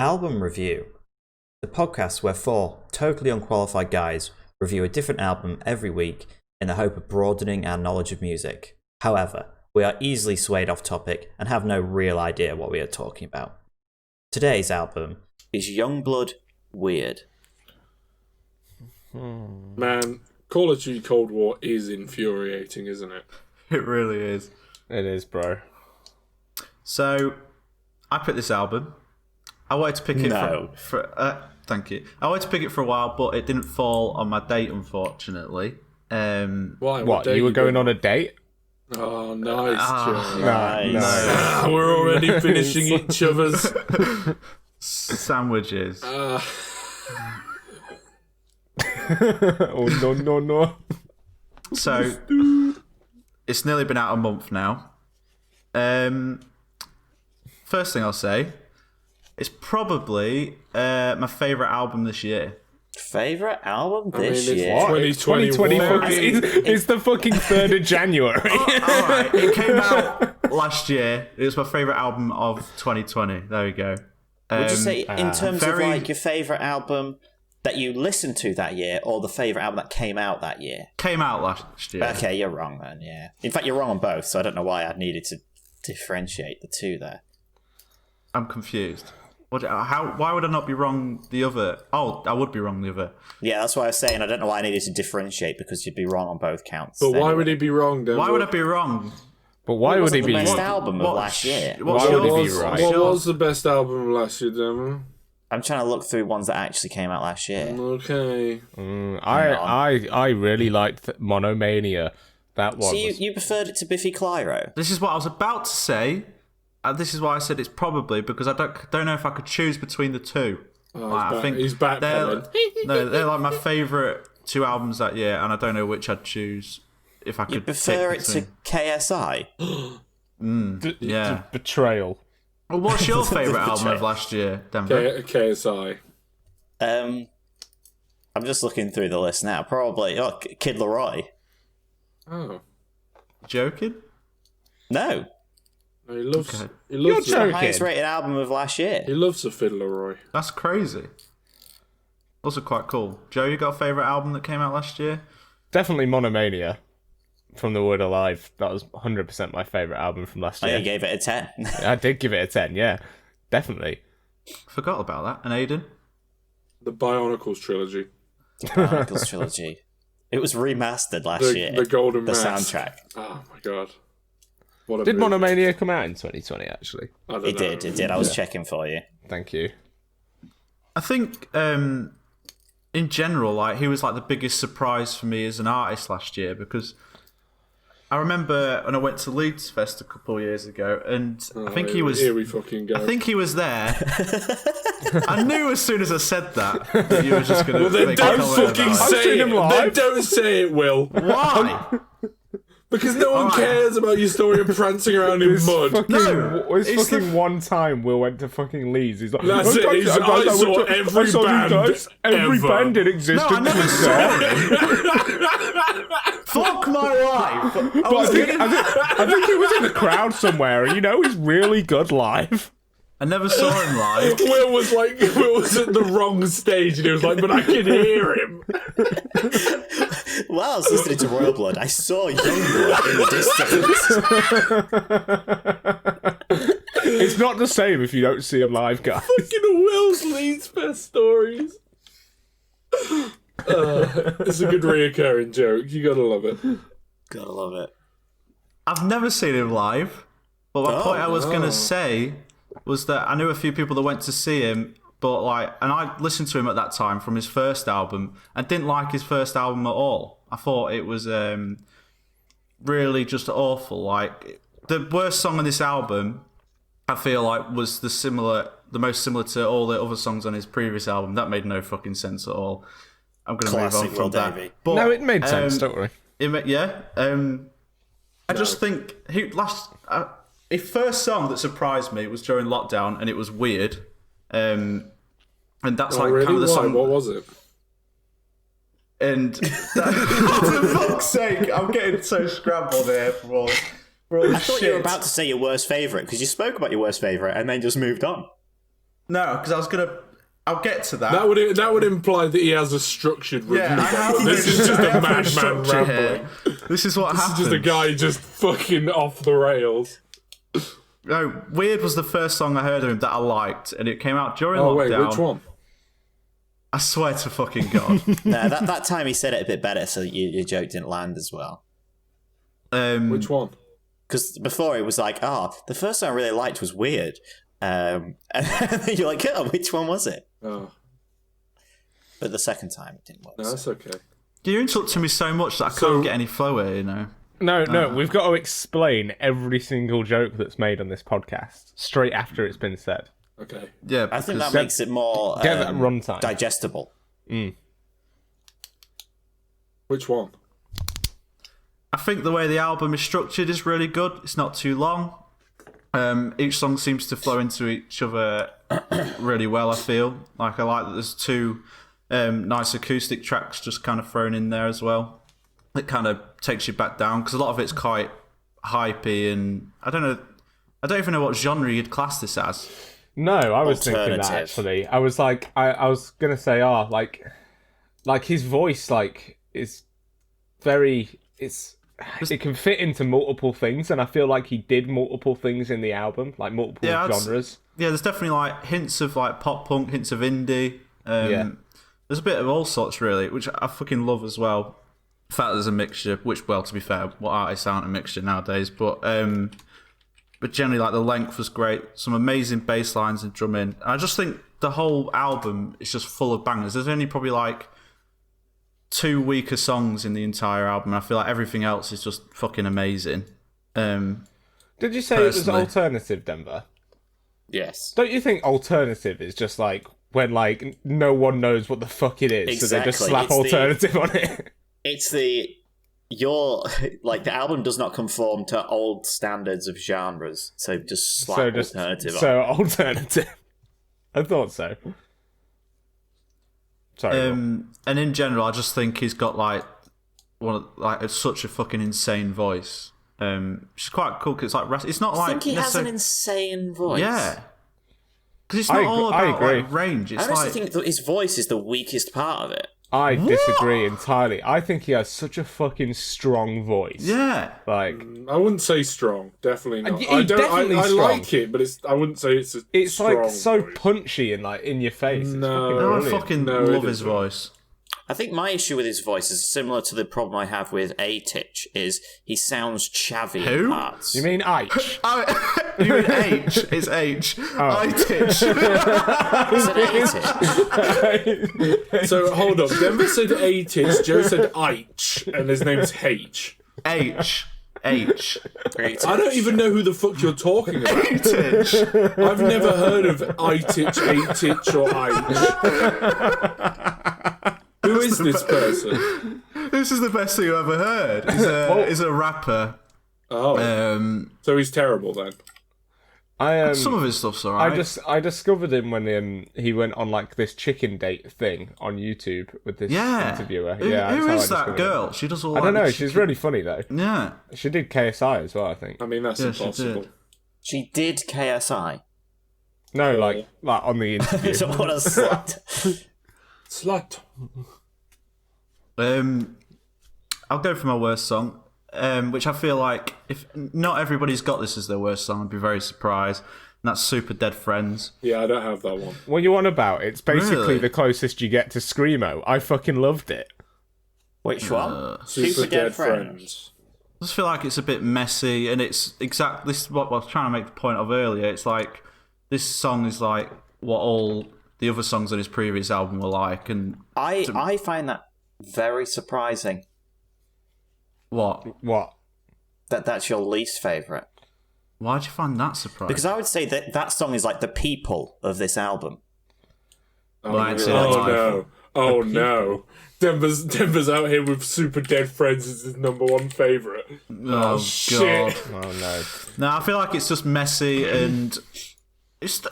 Album Review, the podcast where four totally unqualified guys review a different album every week in the hope of broadening our knowledge of music. However, we are easily swayed off topic and have no real idea what we are talking about. Today's album is YUNGBLUD Weird. Man, Call of Duty Cold War is infuriating, isn't it? It really is. It is, bro. So, I picked this album. I wanted to pick it thank you. I wanted to pick it for a while, but it didn't fall on my date, unfortunately. Why? What, you were going on a date? Oh, nice, Joe. Nice. We're already finishing each other's sandwiches. Oh, no. So, it's nearly been out a month now. First thing I'll say, it's probably my favourite album this year. Favourite album this it's year? what? 2020 It's the fucking 3rd of January. Alright, it came out last year. It was my favourite album of 2020. There we go. Would you say in terms of very- like your favourite album that you listened to that year, or the favourite album that came out that year? Came out last year. Okay, you're wrong then, yeah. In fact, you're wrong on both, so I don't know why I needed to differentiate the two there. I'm confused. Why would I not be wrong the other? Oh, I would be wrong the other. Yeah, that's why I was saying I don't know why I needed to differentiate, because you'd be wrong on both counts. But why anyway. would he be wrong, then? Why would I be wrong? But why would he the be? best album of last year? What's Why would he yours? be right? What was the best album of last year, Demo? I'm trying to look through ones that actually came out last year. Okay. I really liked Monomania. That one. So you preferred it to Biffy Clyro? This is what I was about to say. This is why I said it's probably, because I don't know if I could choose between the two. He's back. They're like my favourite two albums that year, and I don't know which I'd choose if I could. You prefer pick it to KSI? Yeah. Betrayal. Well, what's your favourite album of last year, Denver? KSI. I'm just looking through the list now. Probably Kid Laroi. Oh. Joking? No, He loves. Okay. He loves. You're the highest rated album of last year. He loves a Fiddler Roy. That's crazy. Also quite cool. Joe, you got a favourite album that came out last year? Definitely Monomania from The Word Alive. That was 100% my favourite album from last year. You gave it a 10. I did give it a 10, yeah. Definitely. Forgot about that. And Aidan? The Bionicles trilogy. Chronicles trilogy. It was remastered last year. The Golden The Mask. soundtrack. Oh my god. What a Did movie. Monomania come out in 2020, actually? I don't It know. did. I was checking for you. Thank you. I think, in general, like he was like the biggest surprise for me as an artist last year, because I remember when I went to Leeds Fest a couple of years ago, and I think he was. Here we fucking go. I think he was there. I knew as soon as I said that you were just going to. Well, then don't fucking say it. him live. Then don't say it, Will. Why? Because no one cares about your story of prancing around in mud. It's fucking one time Will went to fucking Leeds. He's like, That's it. I saw every band every ever. band in existence. No, I never was saw there. Fuck my life! But I think he was in the crowd somewhere. And he's really good live. I never saw him live. Will was at the wrong stage, and he was like, "But I can hear him." While I was listening to Royal Blood, I saw Youngblood in the distance. It's not the same if you don't see him live, guys. Fucking Will's Leeds Fest stories. It's a good reoccurring joke. You gotta love it. Gotta love it. I've never seen him live, but my point I was going to say was that I knew a few people that went to see him, but and I listened to him at that time from his first album and didn't like his first album at all. I thought it was really just awful. Like the worst song on this album, I feel like was the most similar to all the other songs on his previous album. That made no fucking sense at all. I'm going to move on from that. Davey. But, No, it made sense, don't worry. I just think his first song that surprised me was during lockdown, and it was Weird. And that's Really? kind of the Why? song. What was it? And for fuck's sake, I'm getting so scrambled here for all I this thought shit. you were about to say your worst favourite, because you spoke about your worst favourite and then just moved on. No, because I was gonna. I'll get to that. That would imply that he has a structured review. Yeah, I have this is just a madman structure rambling. This is what happens. This is just a guy just fucking off the rails. No, Weird was the first song I heard of him that I liked, and it came out during Oh lockdown. wait, which one? I swear to fucking God. No, that time he said it a bit better, so your joke didn't land as well. Which one? Because before it was like, the first song I really liked was Weird. And then you're like, which one was it? Oh, But the second time it didn't work. no, that's okay. You're interrupting me so much that I can't get any flow here, you know. No, we've got to explain every single joke that's made on this podcast straight after it's been said. Okay. Yeah, I think that makes it more Get that runtime. digestible. Which one? I think the way the album is structured is really good. It's not too long. Each song seems to flow into each other really well, I feel. Like, I like that there's two nice acoustic tracks just kind of thrown in there as well. It kind of takes you back down, because a lot of it's quite hypey, and I don't even know what genre you'd class this as. No, I was thinking that Alternative. actually. I was like, I was gonna say, like his voice, like, is very, it can fit into multiple things, and I feel like he did multiple things in the album, like multiple genres. Yeah, there's definitely like hints of like pop punk, hints of indie. There's a bit of all sorts really, which I fucking love as well. The fact there's a mixture, which, well, to be fair, what artists aren't a mixture nowadays, but generally, like, the length was great. Some amazing bass lines and drumming. I just think the whole album is just full of bangers. There's only probably like 2 weaker songs in the entire album. I feel like everything else is just fucking amazing. Did you say it was personally. alternative, Denver? Yes. Don't you think alternative is just like when like no one knows what the fuck it is, so they just Exactly. slap alternative on it? It's the album does not conform to old standards of genres, so just slap alternative on. So alternative. I thought so. Sorry. And in general, I just think he's got like such a fucking insane voice. Which is quite cool, because it's like, it's not like, I think he has an insane voice. yeah, because it's not all about like range. It's I honestly like, think that his voice is the weakest part of it. I disagree entirely. I think he has such a fucking strong voice. yeah. Like, I wouldn't say strong. Definitely not. He definitely I strong. like it, but I wouldn't say it's a it's strong like so voice. punchy and like in your face. It's No. No, I brilliant. fucking No, love it his isn't. voice. I think my issue with his voice is similar to the problem I have with A-Titch, is he sounds chavvy Who? in parts. You mean Ike? You mean H? It's H. I Titch. Is it A-Titch? So hold up. Denver said A-Titch, Joe said H, and his name's H. H. H. A-Titch. I don't even know who the fuck you're talking about. Titch. I've never heard of I-Titch, A-Titch, or I. Who is this person? This is the best thing I've ever heard. He's a rapper. Oh, so he's terrible then. Some of his stuff's alright. I discovered him when he went on like this chicken date thing on YouTube with this interviewer. Who that's how I is that discovered girl? him. She does all. I don't like, know. the She's chicken- really funny though. Yeah. She did KSI as well, I think. I mean, that's Yeah, she impossible. did. She did KSI. No, like on the interview. So what a slut. Slut. I'll go for my worst song, which I feel like if not everybody's got this as their worst song, I'd be very surprised. And that's Super Dead Friends. Yeah, I don't have that one. What you on about? It's basically Really? the closest you get to Screamo. I fucking loved it. Which one? Super Dead Friends. I just feel like it's a bit messy, and it's exactly this is what I was trying to make the point of earlier. It's like this song is like what all the other songs on his previous album were like, and I find that very surprising. what? What? That's your least favourite. Why'd you find that surprising? Because I would say that song is like the people of this album. Oh, Well, I'd say that's my no. Oh no. Denver's out here with Super Dead Friends as his number one favourite. oh shit. god! Oh no. No, I feel like it's just messy, and it's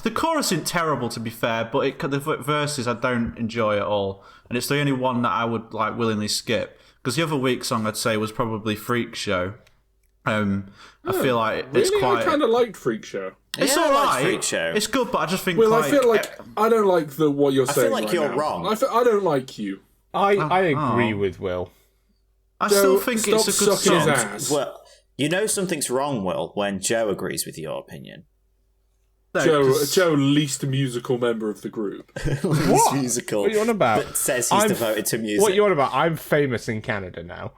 the chorus isn't terrible to be fair, but the verses I don't enjoy at all, and it's the only one that I would like willingly skip. Because the other weak song I'd say was probably Freak Show. I feel like it's Really? quite. I kind of liked Freak Show. It's Yeah, I like alright. Freak Show. It's good, but I just think. Well, like, I feel like I don't like what you're saying. feel like right you're now. wrong. I don't like you. I agree with Will. I still Joe, think stop it's a good sucking his song. ass. Well, you know something's wrong, Will, when Joe agrees with your opinion. No, Joe, 'cause- Joe, least musical member of the group. What? Musical. What are you on about? That says he's devoted to music. What are you on about? I'm famous in Canada now.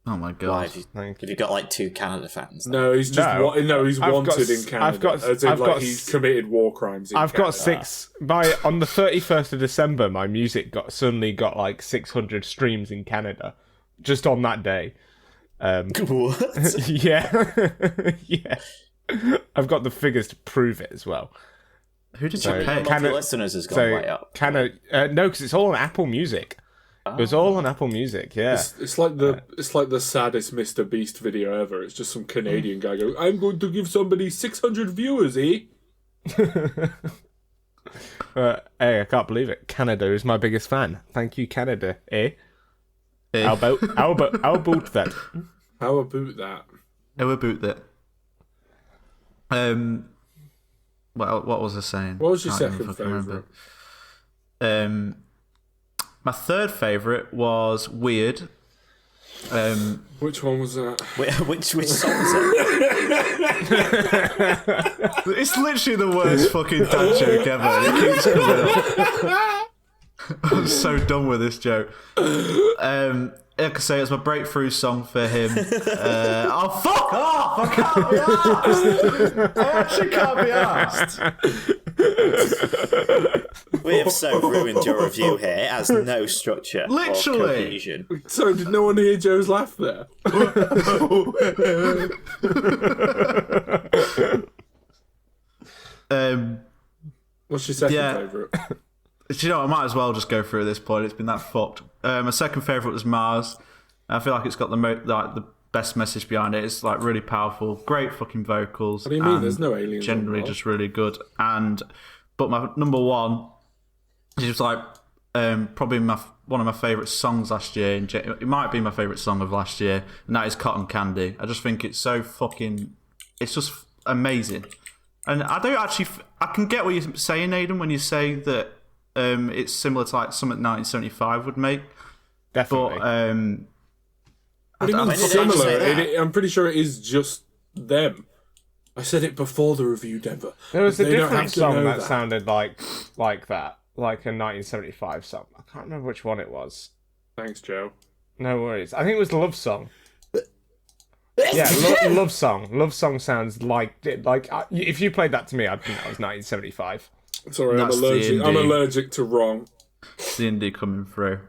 Oh my Why, god. have you got like 2 Canada fans? Then? No, he's just he's I've wanted got- in Canada. I've got- as in, I've like, got- he's committed war crimes. I've got 6 on the 31st of December. My music suddenly got like 600 streams in Canada, just on that day. What? Yeah, yeah. I've got the figures to prove it as well. Who did So, you pay? Number of listeners has gone way up. No, because it's all on Apple Music. It was all on Apple Music. Yeah. It's like the saddest Mr. Beast video ever. It's just some Canadian guy going, "I'm going to give somebody 600 viewers, eh?" Hey, I can't believe it. Canada is my biggest fan. Thank you, Canada. Eh? Eh. How about that? How about that? Who about that? What was I saying? What was your Can't even second fucking remember. favourite? My third favourite was Weird. Which one was that? Which song is it? It's literally the worst fucking dad joke ever. It keeps coming up. I'm so done with this joke. Like I say, it's my breakthrough song for him. Oh, fuck off! I can't be arsed! I actually can't be arsed! We have so ruined your review here. It has no structure. Literally. Or cohesion. So, did no one hear Joe's laugh there? What's your second Yeah. favourite? Do you know, I might as well just go through at this point. It's been that fucked. My second favourite was Mars. I feel like it's got the best message behind it. It's like really powerful, great fucking vocals. What do you mean? and There's no aliens Generally, involved. just really good. But my number one is just like probably one of my favourite songs last year. It might be my favourite song of last year, and that is Cotton Candy. I just think it's so fucking. It's just amazing. And I don't actually. I can get what you're saying, Aidan, when you say that it's similar to like something 1975 would make. Definitely. But What do you mean When did they similar? say that? I'm pretty sure it is just them. I said it before the review, Denver. There was a They don't different have to song know that sounded like that, like a 1975 song. I can't remember which one it was. Thanks, Joe. No worries. I think it was Love Song. Yeah, Love Song. Love Song sounds like if you played that to me, I'd think that was 1975. Sorry, I'm That's the allergic. I'm indie. allergic to wrong. the indie coming through.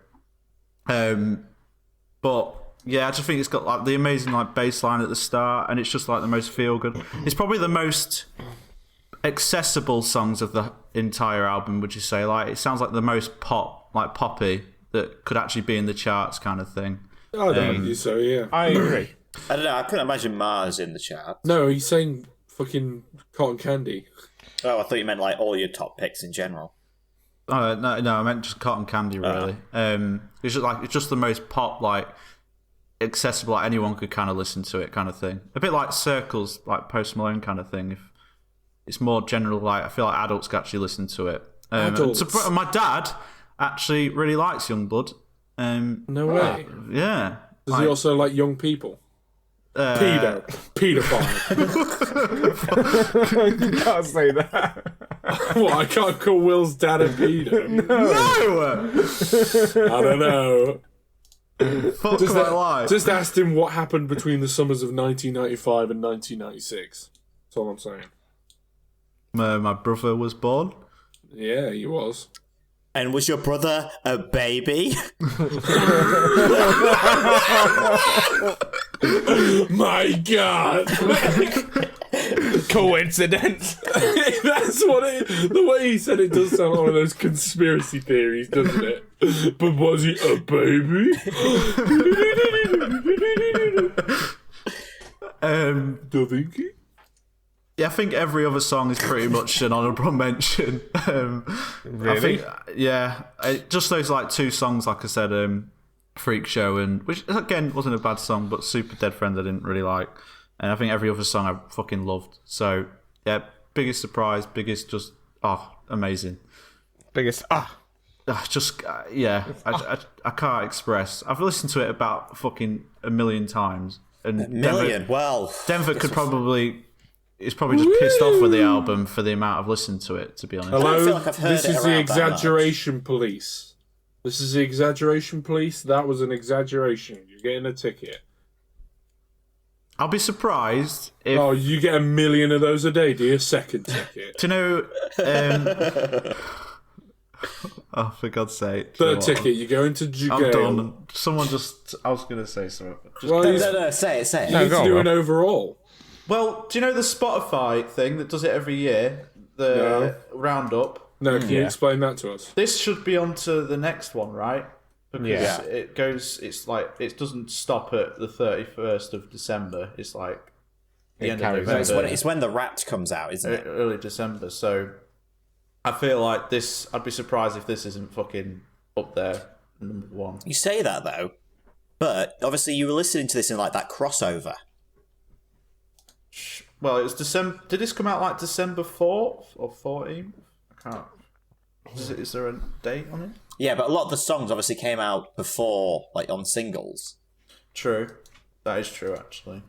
But yeah, I just think it's got like the amazing like bass line at the start, and it's just like the most feel good. It's probably the most accessible songs of the entire album. Would you say? Like it sounds like the most poppy that could actually be in the charts, kind of thing. I don't argue so, yeah. I agree. I don't know. I couldn't imagine Mars in the chart. No, he's saying fucking Cotton Candy. Oh, I thought you meant like all your top picks in general. No, I meant just Cotton Candy. Really, it's just the most pop, like accessible. Like anyone could kind of listen to it, kind of thing. A bit like Circles, like Post Malone, kind of thing. If it's more general, like I feel like adults can actually listen to it. Adults? My dad actually really likes Youngblood. No way. Yeah. Does he also like young people? Pedophile. You can't say that. What, I can't call Will's dad a pedo? No! I don't know. Fuck Just, my life. just asked him what happened between the summers of 1995 and 1996. That's all I'm saying. My brother was born. Yeah, he was. And was your brother a baby? My God! Coincidence. That's what it. The way he said it does sound like one of those conspiracy theories, doesn't it? But was he a baby? Da Vinci? Yeah, I think every other song is pretty much an honourable mention. Really? I think, yeah, just those like 2 songs, like I said, Freak Show, and which again wasn't a bad song, but Super Dead Friends I didn't really like, and I think every other song I fucking loved. So yeah, biggest surprise, biggest just amazing. Biggest I can't express. I've listened to it about fucking a million times, and Denver could probably is probably just pissed off with the album for the amount I've listened to it. To be honest, Hello, I feel like I've heard this it is the around that exaggeration police. This is the exaggeration police. That was an exaggeration. You're getting a ticket. I'll be surprised if. Oh, you get 1 million of those a day, do you? Second ticket. Do you know? Oh, for God's sake! Third ticket. You go into jail. I'm done. Someone just. I was going to say something. No, say it. You need to do an overall. Well, do you know the Spotify thing that does it every year? The roundup. No, can you explain that to us? This should be on to the next one, right? Because it goes. It's like it doesn't stop at the 31st of December. It's like the end of November. It's when the Wrapped comes out, isn't it? Early December. So I feel like this. I'd be surprised if this isn't fucking up there, number one. You say that though, but obviously you were listening to this in like that crossover. Well, it was December. Did this come out like December 4th or 14th? I can't. Is there a date on it? Yeah, but a lot of the songs obviously came out before, like on singles. True, that is true actually.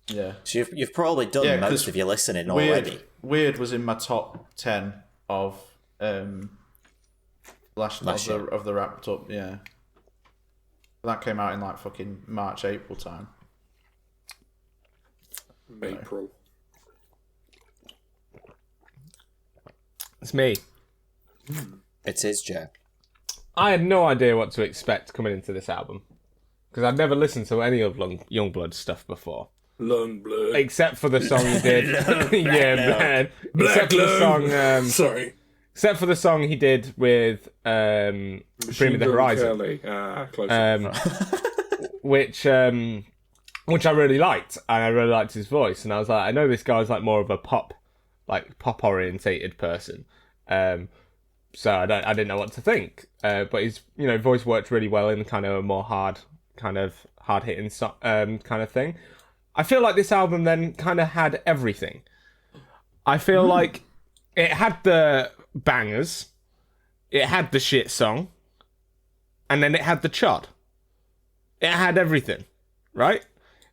Yeah. So you've probably done most of your listening already. Weird was in my top 10 of last year of the wrapped up. Yeah. That came out in like fucking March, April time. April. It's me. It is, Joe. I had no idea what to expect coming into this album because I'd never listened to any of Youngblood stuff before, Youngblood. except for the song he did. Yeah, man. Except for the song. Sorry. Except for the song he did with Bring Me the Horizon, Close. which I really liked, and I really liked his voice, and I was like, I know this guy's like more of a pop orientated person, so I didn't know what to think, but his voice worked really well in kind of a more hard hitting kind of thing. I feel like this album then kind of had everything. I feel like it had the bangers, it had the shit song, and then it had the chod. It had everything, right?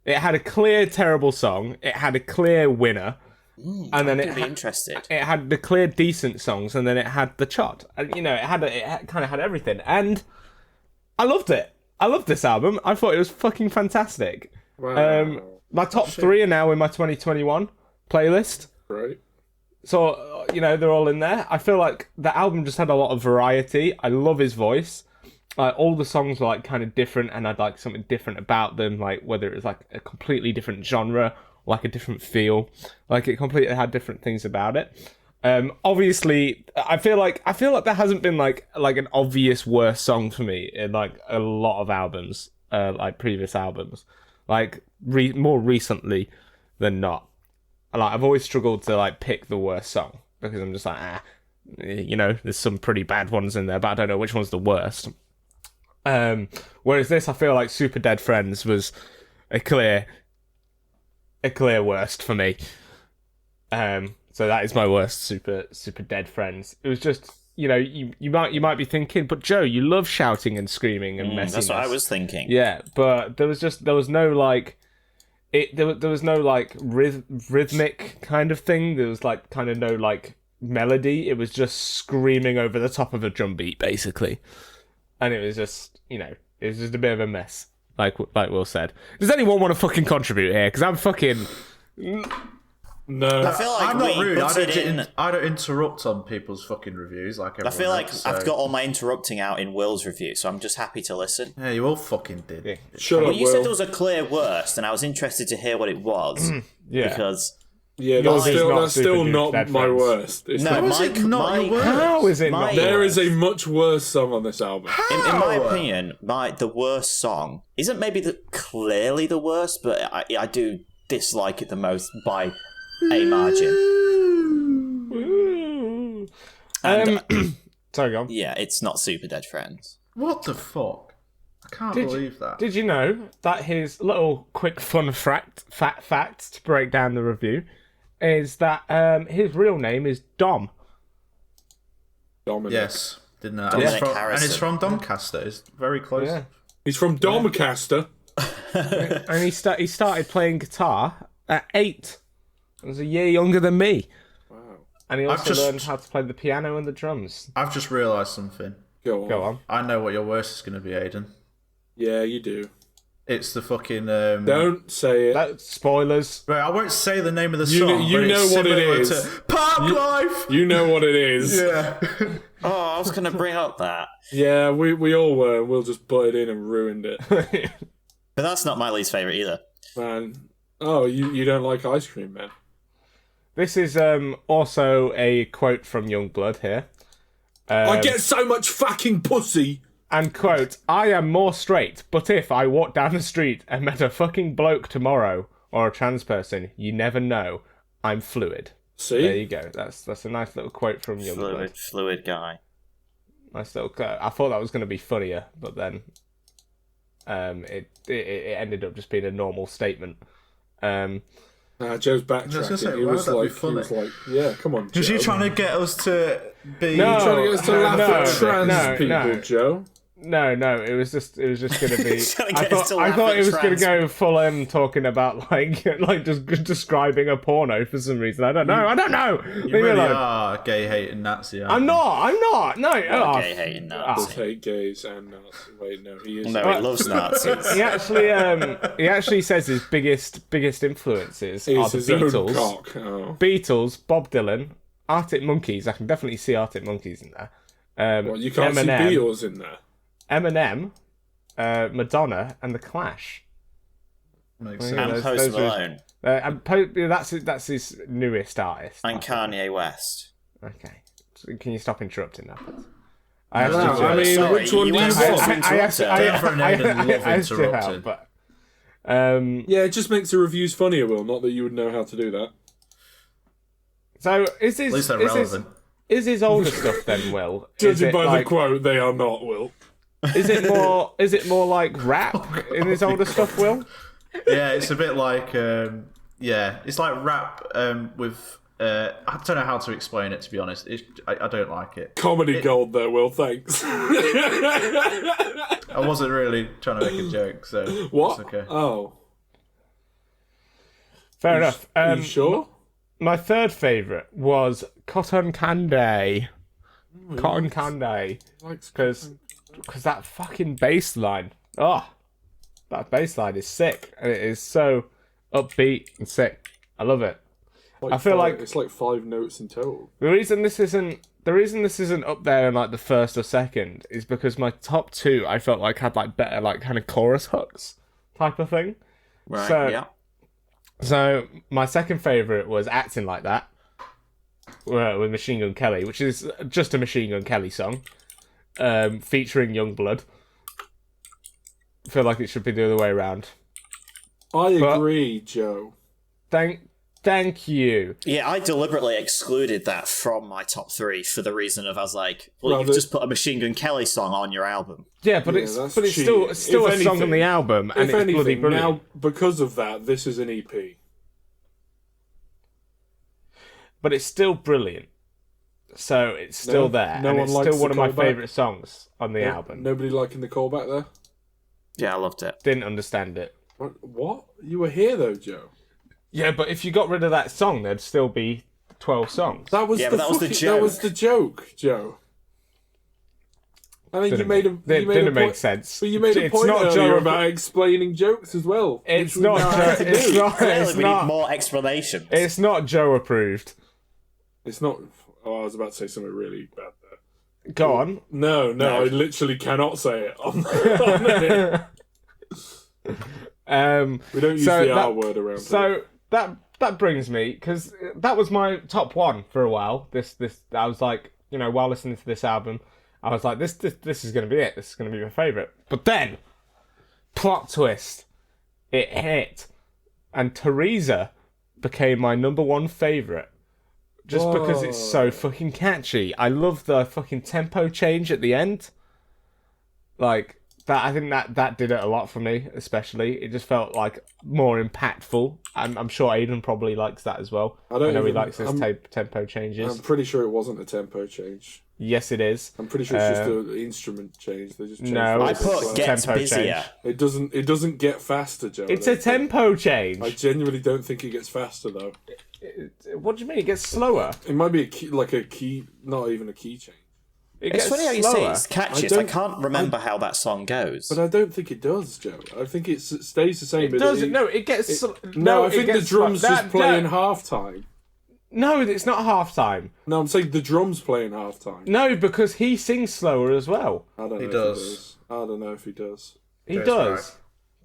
It had a clear terrible song, it had a clear winner, and then it had the clear decent songs, and then it had the chod. And it kind of had everything, and I loved it. I loved this album. I thought it was fucking fantastic. Wow. My top 3 are now in my 2021 playlist. Right. So, they're all in there. I feel like the album just had a lot of variety. I love his voice. All the songs were like kind of different, and I'd like something different about them, like whether it was like a completely different genre, or like a different feel. Like it completely had different things about it. Obviously, I feel like there hasn't been like an obvious worst song for me in like a lot of albums, like previous albums, like more recently than not. Like I've always struggled to like pick the worst song because I'm just like, there's some pretty bad ones in there, but I don't know which one's the worst. Whereas this, I feel like Super Dead Friends was a clear worst for me. So that is my worst. Super Dead Friends. It was just, you might be thinking, but Joe, you love shouting and screaming and messiness. That's what I was thinking. Yeah, but there was no like there was no like rhythmic kind of thing. There was like kind of no like melody. It was just screaming over the top of a drum beat, basically. And it was just, it was just a bit of a mess, like Will said. Does anyone want to fucking contribute here? Because I'm fucking... No. I feel like I'm not rude. I don't interrupt on people's fucking reviews like everyone I feel like else, I've got all my interrupting out in Will's review, so I'm just happy to listen. Yeah, you all fucking did. Yeah. Shut up, You Will. said there was a clear worst, and I was interested to hear what it was. Yeah. Because... Yeah, that's still not my worst. It's No, not. How is it not? There is a much worse song on this album. In my opinion, the worst song isn't maybe clearly the worst, but I do dislike it the most by a margin. Sorry, go on. Yeah, it's not Super Dead Friends. What the fuck? I can't believe that. Did you know that his little quick fun fact to break down the review is that his real name is Dom. Dominic. Yes, didn't know. Dominic And Harrison. it's from Doncaster. It's very close. Yeah. He's from Doncaster. And he started playing guitar at 8. He was a year younger than me. Wow. And he also just- learned how to play the piano and the drums. I've just realised something. Go on. Go on. I know what your worst is going to be, Aidan. Yeah, you do. It's the fucking. Don't say it. Spoilers. Right, I won't say the name of the You song. know- you but it's know what it similar is. to Park Life. You know what it is. Yeah. Oh, I was going to bring up that. Yeah, we all were. We'll just butted in and ruined it. But that's not my least favourite either. Man. Oh, you don't like ice cream, man. This is also a quote from Youngblood here. I get so much fucking pussy. And quote, I am more straight, but if I walked down the street and met a fucking bloke tomorrow, or a trans person, you never know. I'm fluid. See? There you go. That's a nice little quote from Youngblood. Fluid guy. Nice little quote. I thought that was going to be funnier, but then it ended up just being a normal statement. Joe's backtracking. say, he, why was would that like, be he funny? was like, yeah, come on, Joe. Was you trying to get us to be? No. trying to get us to laugh at trans no, people, no. Joe? No, it was just going to be. Trying to I get us to thought laugh it at was going to trans go full talking about like just describing a porno for some reason. I don't know. You Leave me really alone. are gay hating Nazi. I'm not. No. gay hating Does Nazi. hate gays and Nazis. Wait, no, he is. No, he loves Nazis. He actually says his biggest influences are He's the his own Beatles, cock. Oh. Beatles, Bob Dylan, Arctic Monkeys. I can definitely see Arctic Monkeys in there. Well, you can't see Eminem, Beatles in there. Eminem, Madonna, and the Clash. Makes Yeah, sense. And those- Post those are- Malone. that's his newest artist. And Kanye West. Okay, so can you stop interrupting that? No, No, I mean, Sorry, which one do you asked want? us to interrupt her. Deborah and Aidan love I still interrupting. have, but Yeah, it just makes the reviews funnier, Will. Not that you would know how to do that. so is At least his they're relevant. is his older stuff then, Will? Is Judging it by like, the quote, they are not, Will. is it more like rap in his older stuff, Will? Yeah, it's a bit like it's like rap with. I don't know how to explain it, to be honest. I don't like it. Comedy gold there, Will. Thanks. I wasn't really trying to make a joke, so What? it's okay. Oh. Fair enough. Are you sure? My third favourite was Cotton Candy. Cotton Candy. Because that fucking bass line. Oh, that bass line is sick. And it is so upbeat and sick. I love it. I feel like it's like 5 notes in total. the reason this isn't up there in like the first or second is because my top 2 I felt like had like better like kind of chorus hooks type of thing. Right, So- yeah. So my second favourite was Acting Like That with Machine Gun Kelly, which is just a Machine Gun Kelly song featuring Youngblood. I feel like it should be the other way around. I agree, Joe. Thank you. Yeah, I deliberately excluded that from my top 3 for the reason of I was like, well, Well, you've just put a Machine Gun Kelly song on your album. Yeah, but Yeah, it's that's still cheating. still If a song on anything- the album, and If it's bloody anything, brilliant. now, because of that, this is an E EP. But it's still brilliant. So it's still No? there, No and one it's likes still the one of my callback? favourite songs on the album. Nobody liking the callback there? Yeah, I loved it. Didn't understand it. What? You were here, though, Joe. Yeah, but if you got rid of that song, there'd still be 12 songs. That was Yeah, the but that was the that was joke. the joke, Joe. I think Didn't you made a didn't make point, sense. but you made a It's point not earlier Joe- about explaining jokes as well. It's which we not now have Joe. to It's do. not. Clearly, It's we need not. more explanations. It's not Joe approved. It's not. Oh, I was about to say something really bad there. Go on. No, I literally cannot say it. on we don't use So the R that- word around here. So that brings me, because that was my top one for a while. This I was like, while listening to this album, I was like, this is gonna be it. This is gonna be my favorite. But then, plot twist, it hit, and Teresa became my number one favorite. Just because it's so fucking catchy. I love the fucking tempo change at the end. Like, I think that did it a lot for me, especially. It just felt like more impactful. I'm sure Aidan probably likes that as well. I know he likes his tempo changes. I'm pretty sure it wasn't a tempo change. Yes, it is. I'm pretty sure it's just an instrument change. They just changed I put gets tempo busier. change. It doesn't get faster, Joe. It's a tempo change. I genuinely don't think it gets faster though. What do you mean? It gets slower. It might be a key, not even a key change. It's funny how you say it's catchy. I can't remember how that song goes. But I don't think it does, Joe. I think it stays the same. It doesn't. No, it gets. I think the drums just play in halftime. No, it's not halftime. No, I'm saying the drums play in halftime. No, because he sings slower as well. I don't know if he does. I don't know if he does. He does.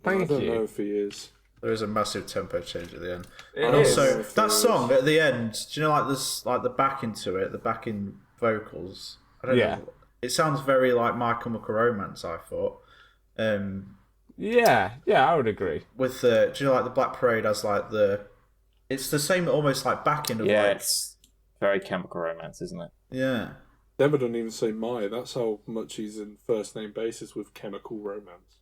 Thank you. I don't know if he is. There is a massive tempo change at the end. And also, that song at the end, do you know, like this, like the backing to it, the backing vocals? I don't know. It sounds very like My Chemical Romance, I thought. Yeah, I would agree. With do you know, like the Black Parade has like it's the same almost like backing of it's very Chemical Romance, isn't it? Yeah. Never don't even say my. That's how much he's in first name basis with Chemical Romance.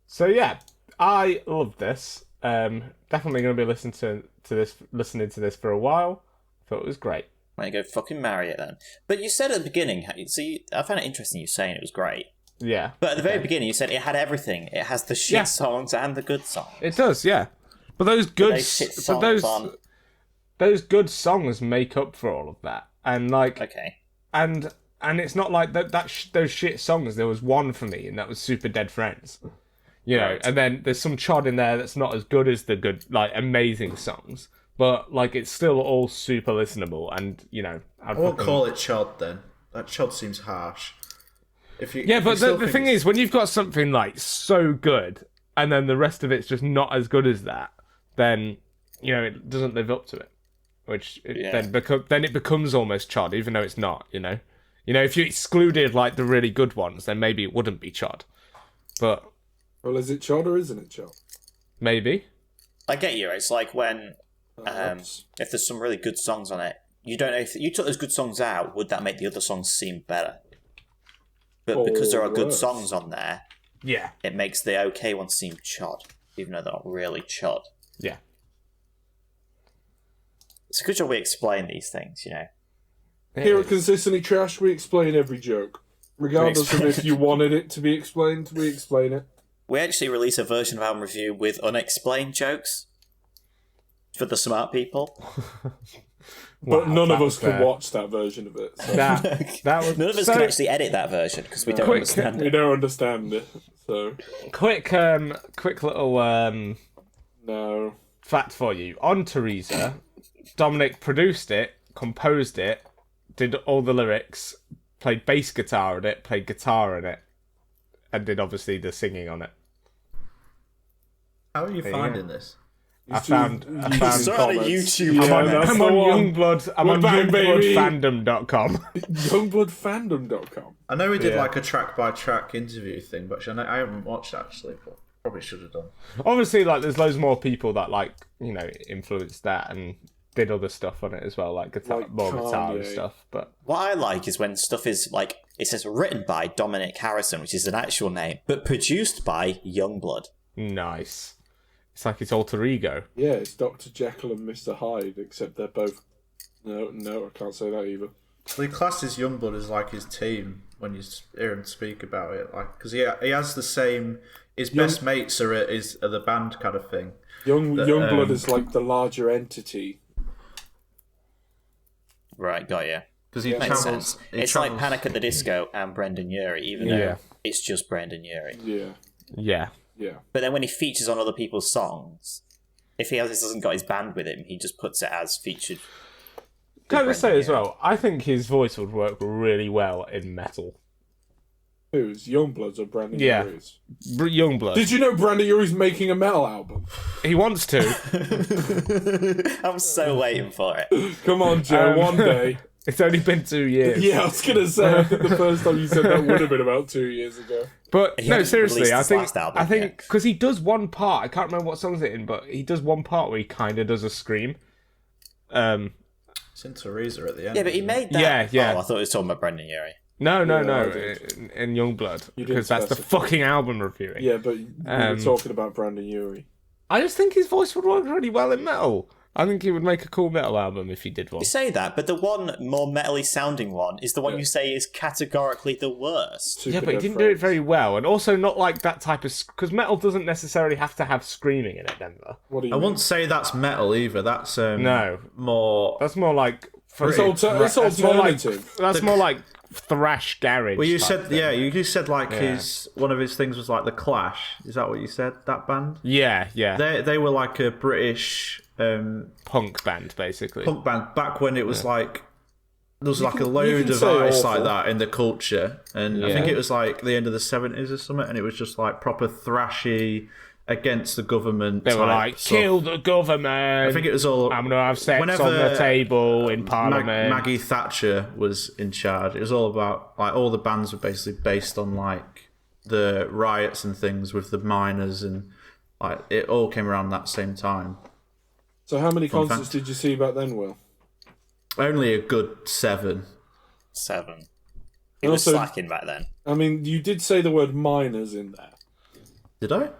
So yeah, I love this. Definitely going to be listening to this for a while. Thought it was great. Why don't you go fucking marry it then? But you said at the beginning, I found it interesting you saying it was great. Yeah. But at the very beginning, you said it had everything. It has the shit songs and the good songs. It does, yeah. But those good, those good songs make up for all of that, and and it's not like those shit songs. There was one for me, and that was Super Dead Friends. You know, and then there's some chod in there that's not as good as the good, like, amazing songs. But, like, it's still all super listenable, and, you know... I won't call it chod, then. That chod seems harsh. But the thing is, when you've got something, like, so good, and then the rest of it's just not as good as that, then, you know, it doesn't live up to it. Then it becomes almost chod, even though it's not, you know? You know, if you excluded, like, the really good ones, then maybe it wouldn't be chod. But... Well, is it chod or isn't it chod? Maybe. I get you. It's like when... if there's some really good songs on it, you don't know if you took those good songs out, would that make the other songs seem better? But because there are good songs on there, it makes the okay ones seem chod, even though they're not really chod. Yeah. It's a good job we explain these things, you know. Here at Consistently Trash, we explain every joke. Regardless of if you wanted it to be explained, we explain it. We actually release a version of Album Review with unexplained jokes for the smart people. But none of us can watch that version of it. So. That was, none of us can actually edit that version because we don't understand it. We don't understand it. So quick little no fact for you on Teresa. Dominic produced it, composed it, did all the lyrics, played bass guitar in it, played guitar in it, and did obviously the singing on it. How are you finding this? I found on YouTube. I'm on YUNGBLUD. I'm on YUNGBLUDfandom.com. YUNGBLUDfandom.com. I know we did like a track by track interview thing, but I haven't watched actually. But probably should have done. Obviously, like there's loads more people that like influenced that and did other stuff on it as well, like guitar, guitar and stuff. But what I like is when stuff is like it says written by Dominic Harrison, which is an actual name, but produced by YUNGBLUD. Nice. It's like his alter ego. Yeah, it's Dr. Jekyll and Mr. Hyde, except they're both... No, I can't say that either. Well, he classes YUNGBLUD as like his team when you hear him speak about it, like because he has the same. His best mates are the band kind of thing. YUNGBLUD is like the larger entity. Right, got you. Because he makes sense. It's like Panic at the Disco and Brendan Urie, even though it's just Brendan Urie. Yeah. But then when he features on other people's songs, if he hasn't got his band with him, he just puts it as featured. Can I just say as well, I think his voice would work really well in metal. Who's? YUNGBLUD's or Brandon Urie's? YUNGBLUD. Did you know Brandon Urie's making a metal album? He wants to. I'm so waiting for it. Come on, Joe, one day. It's only been 2 years. Yeah, I was going to say, I think the first time you said that would have been about 2 years ago. But, no, seriously, I think, because he does one part, I can't remember what song's it in, but he does one part where he kind of does a scream. It's in Teresa at the end. Yeah, but he made that. Yeah. Oh, I thought he was talking about Brendan Urie. No, Yeah, I in Youngblood, You didn't because that's the specify. fucking album reviewing. Yeah, but we were talking about Brandon Urie. I just think his voice would work really well in metal. I think he would make a cool metal album if he did one. You say that, but the one more metally sounding one is the one you say is categorically the worst. Super Yeah, but he Dead didn't do it Friends. very well, and also not like that type of... Because metal doesn't necessarily have to have screaming in it, Denver. What do you I mean? wouldn't say that's metal either. That's No. more. That's more like... It's alternative. That's more like thrash garage. Well, you type said thing. you said like one of his things was like the Clash. Is that what you said? That band? Yeah. They were like a British Punk band, basically. punk band back when it was like there was like a you load can of say artists awful. like that in the culture, and I think it was like the end of the 70s or something, and it was just like proper thrashy against the government. They were type like, stuff. kill the government. I think it was all. I'm gonna have sex whenever on the table in Parliament. Maggie Thatcher was in charge. It was all about like all the bands were basically based on like the riots and things with the miners, and like it all came around that same time. So how many Fun concerts fact. did you see back then, Will? Only a good 7. 7. He was Also- slacking back then. I mean, you did say the word miners in there. Did I?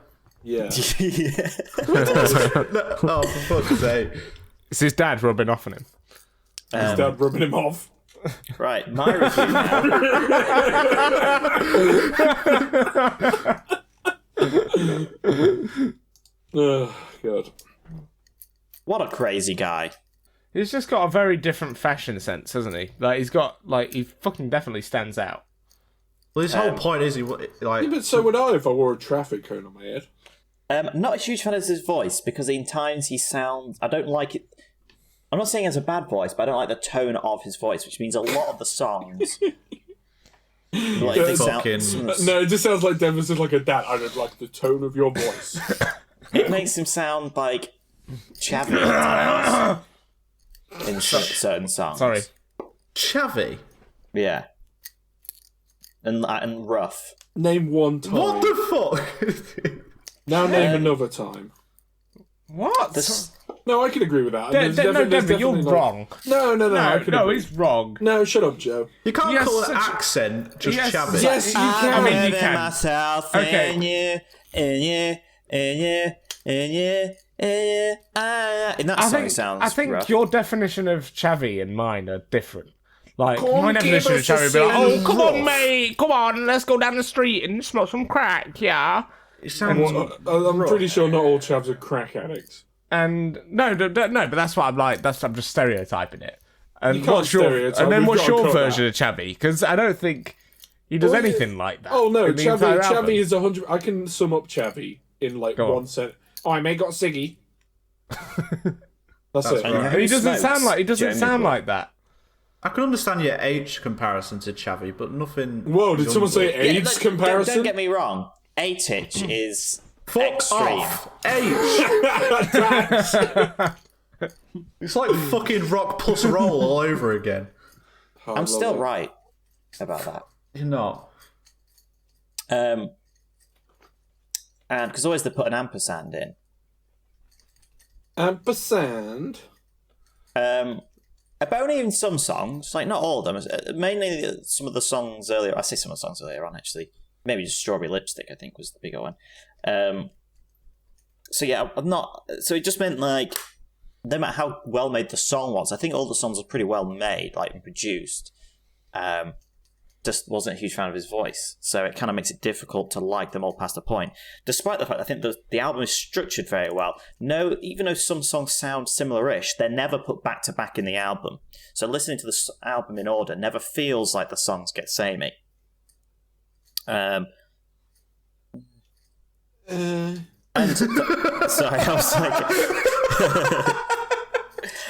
Yeah. Yeah. Oh, for fuck's sake! It's his dad rubbing off on him. His dad rubbing him off. Right, my review now. Oh, God. What a crazy guy. He's just got a very different fashion sense, hasn't he? Like, he fucking definitely stands out. Well, his whole point is he like. Yeah, but so would I if I wore a traffic cone on my head. Not a huge fan of his voice because in times he sounds. I don't like it. I'm not saying he has a bad voice, but I don't like the tone of his voice, which means a lot of the songs. Like, they Fucking- No, it just sounds like Denver's just like a dad. I don't like the tone of your voice. It makes him sound like chavvy at times in certain songs. Sorry. Chavvy. Yeah. And rough. Name one time. What the fuck? Now name another time. What? No, I can agree with that. No, There's Denver, definitely you're like- wrong. No, I can agree. he's wrong. No, shut up, Joe. You can't Yes, call an such- accent just Yes, chavvy. Yes, you can. I mean, you Living can. myself Okay. in you, in you, in you, in you, in you. In that song, it sounds I think rough. your definition of chavvy and mine are different. Like, Come on, my give definition of us a chavvy would be like, scene oh, come rough." on, mate, come on, let's go down the street and smoke some crack, yeah? It sounds. I'm pretty sure not all chavs are crack addicts. And no, but that's what I'm like. I'm just stereotyping it. And You can't what's your stereotype, and then we've what's got to your cut version of chavvy? Because I don't think he does Well, anything like that. Oh no, in the entire album. Chavvy is 100. I can sum up Chavvy in like Go on. one sentence. Oh, I may got Siggy. That's it. right. Right? And he doesn't smokes sound like Jamie like that. I can understand your age comparison to chavvy, but nothing. Whoa, did someone say Youngblood. age look, comparison? Don't get me wrong. A-titch is Fuck extreme. off! Age. It's like fucking rock plus roll all over again. Oh, I'm still lovely. right about that. You're not. And because always they put an ampersand in. Ampersand. But only in some songs, like not all of them. Mainly some of the songs earlier. I say some of the songs earlier on, actually. Maybe just Strawberry Lipstick, I think, was the bigger one. So yeah, I'm not. So it just meant like, no matter how well made the song was, I think all the songs were pretty well made, like and produced. Just wasn't a huge fan of his voice, so it kind of makes it difficult to like them all past a point. Despite the fact I think the album is structured very well. No, even though some songs sound similar-ish, they're never put back to back in the album. So listening to the album in order never feels like the songs get samey. And sorry, I was like.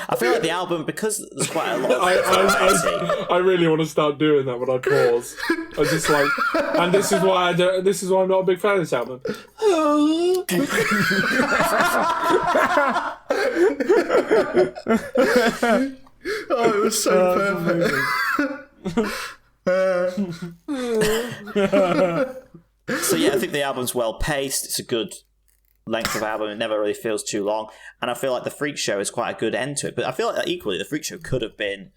I feel like the album, because there's quite a lot of variety. I really want to start doing that when I pause. I just like, and this is why I don't. This is why I'm not a big fan of this album. Oh, it was so perfect. So yeah, I think the album's well paced. It's a good length of album. It never really feels too long, and I feel like the Freak Show is quite a good end to it. But I feel like equally, the Freak Show could have been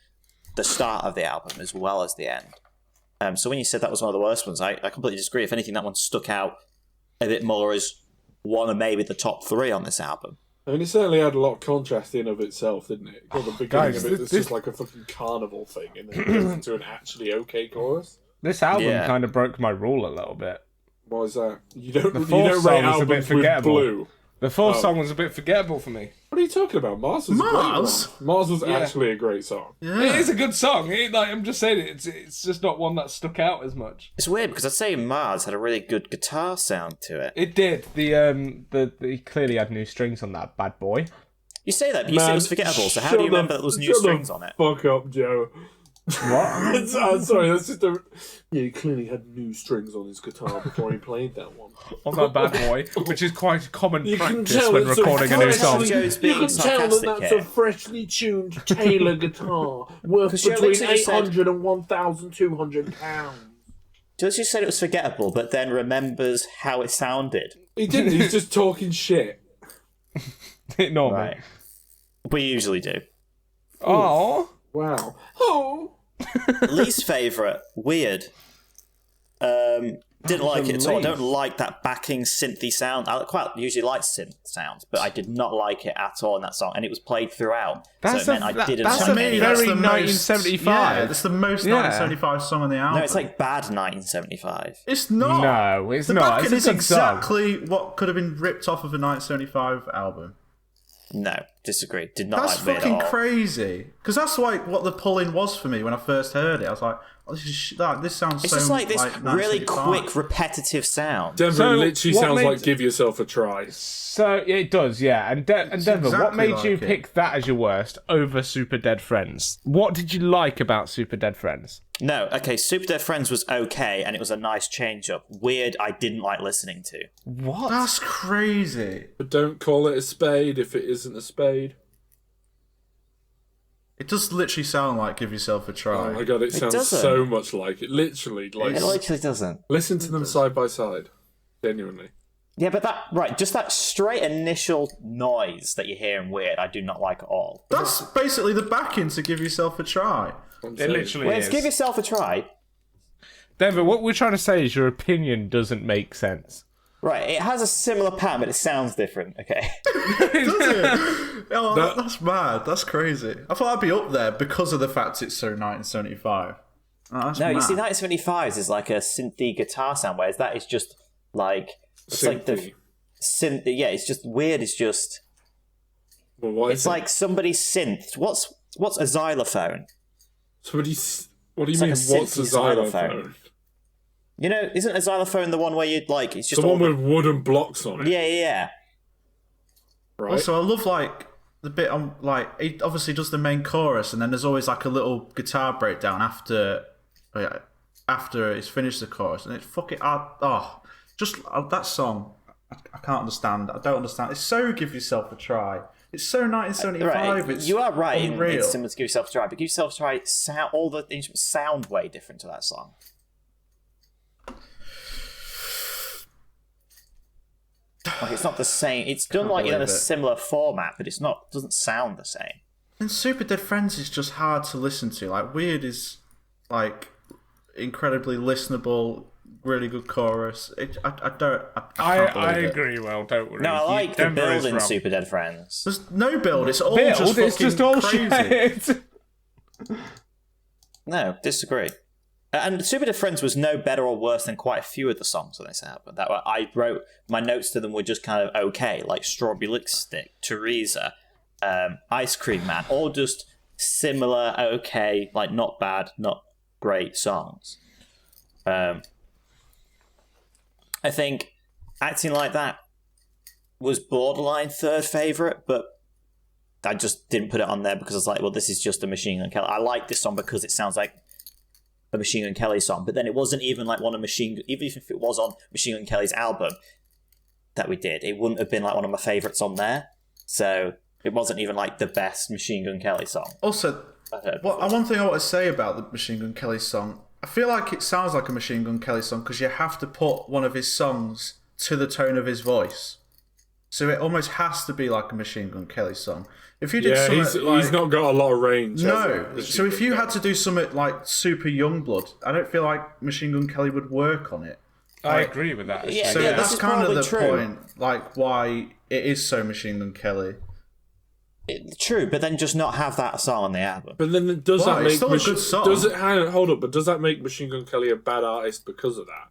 the start of the album as well as the end. So when you said that was one of the worst ones, I completely disagree. If anything, that one stuck out a bit more as one of maybe the top 3 on this album. I mean, it certainly had a lot of contrast in of itself, didn't it? Got the beginning Guys, of it, it's just like a fucking carnival thing, and then it goes into an actually okay chorus. This album kind of broke my rule a little bit. Why is that? You don't The rate fourth song was a bit albums with forgettable. blue. The fourth song was a bit forgettable for me. What are you talking about? Mars was a great one. Mars was actually a great song. Yeah. It is a good song. I'm just saying it's just not one that stuck out as much. It's weird because I'd say Mars had a really good guitar sound to it. It did. The he clearly had new strings on that bad boy. You say that, but you said it was forgettable, so how do you remember that there was new strings on it? Fuck up, Joe. What? I'm sorry, that's just a... Yeah, he clearly had new strings on his guitar before he played that one. On that bad boy, which is quite common You can practice tell when it's recording a new freshly- song. Joe's You being can tell that sarcastic that's here. a freshly tuned Taylor guitar worth 'Cause Joe between literally said- £800 and £1,200. Just you said it was forgettable, but then remembers how it sounded. He didn't, he's just talking shit. Normally. Right. We usually do. Oh. Wow. Oh! Least favourite, Weird. Didn't like it at all. I don't like that backing synthy sound. I quite usually like synth sounds, but I did not like it at all in that song, and it was played throughout. That's so it meant I didn't that's like a any very of it. the most- 1975. Yeah, that's the most 1975 song on the album. No, it's like bad 1975. It's not. No, it's the not. backing It's a is good song. exactly what could have been ripped off of a 1975 album. No, disagree. Did not That's like Weird at fucking all. crazy. Because that's like what the pull-in was for me when I first heard it. I was like, oh, this sounds It's so just like this really 1975. quick, repetitive sound. Denver So, literally what sounds made- like Give Yourself a Try. So yeah, it does, yeah. And Denver, what exactly made like you it. pick that as your worst over Super Dead Friends? What did you like about Super Dead Friends? No, okay, Super Dead Friends was okay, and it was a nice change-up. Weird, I didn't like listening to. What? That's crazy. But don't call it a spade if it isn't a spade. It does literally sound like Give Yourself a Try. Oh my god, it sounds doesn't. so much like it. Literally, like... It literally doesn't. Listen to them side by side. Genuinely. Yeah, but just that straight initial noise that you hear in Weird, I do not like at all. That's basically the backing to Give Yourself a Try. It literally Well, is. give yourself a try. Denver, what we're trying to say is your opinion doesn't make sense. Right, it has a similar pattern, but it sounds different, okay? Does it? Oh, that's mad. That's crazy. I thought I'd be up there because of the fact it's so 1975. Oh, that's No, you mad. see, 1975 is like a synthy guitar sound, whereas that is just like... It's like the Synthy. synth. Yeah, it's just Weird. It's just... Well, what It's is it? like somebody synth. What's a xylophone? Somebody's... What do you It's like mean, a what's a synthy xylophone? xylophone. You know, isn't a xylophone the one where you like... It's just The one all with wooden blocks on it, Yeah. right? Also, I love like the bit on like he obviously does the main chorus, and then there's always like a little guitar breakdown after he's finished the chorus, and it's fucking that song. I can't understand. I don't understand. It's so Give Yourself a Try. It's so 1975. Right, It's you are right. unreal. It's similar to Give Yourself a Try, but Give Yourself a Try, all the instruments sound way different to that song. Like it's not the same. It's done like in a believe it. similar format, but doesn't sound the same. And Super Dead Friends is just hard to listen to. Like Weird is like incredibly listenable, really good chorus. I can't believe it. agree. Well, don't worry. No, I like the Denver is build in wrong. Super Dead Friends. There's no build. It's all Build, just it's fucking just all crazy. shit. No, disagree. And Super Dead Friends was no better or worse than quite a few of the songs on this album. That I wrote my notes to them were just kind of okay, like Strawberry Lipstick, Teresa, Ice Cream Man, all just similar, okay, like not bad, not great songs. I think Acting Like That was borderline third favourite, but I just didn't put it on there because I was like, well, this is just a Machine Gun Kelly. I like this song because it sounds like a Machine Gun Kelly song, but then it wasn't even like even if it was on Machine Gun Kelly's album that we did, it wouldn't have been like one of my favourites on there. So it wasn't even like the best Machine Gun Kelly song Also, I've heard. one thing I want to say about the Machine Gun Kelly song, I feel like it sounds like a Machine Gun Kelly song because you have to put one of his songs to the tone of his voice. so it almost has to be like a Machine Gun Kelly song. If you did Yeah, something he's not got a lot of range. no. So if you had to do something like super Youngblood, I don't feel like Machine Gun Kelly would work on it. I agree with that. Yeah, So yeah, that's this is kind of probably the true. point, like why it is so Machine Gun Kelly. True, but then just not have that song on the album. But then does Well, that it's make still a good song. Does it? Hang on, hold up. But does that make Machine Gun Kelly a bad artist because of that?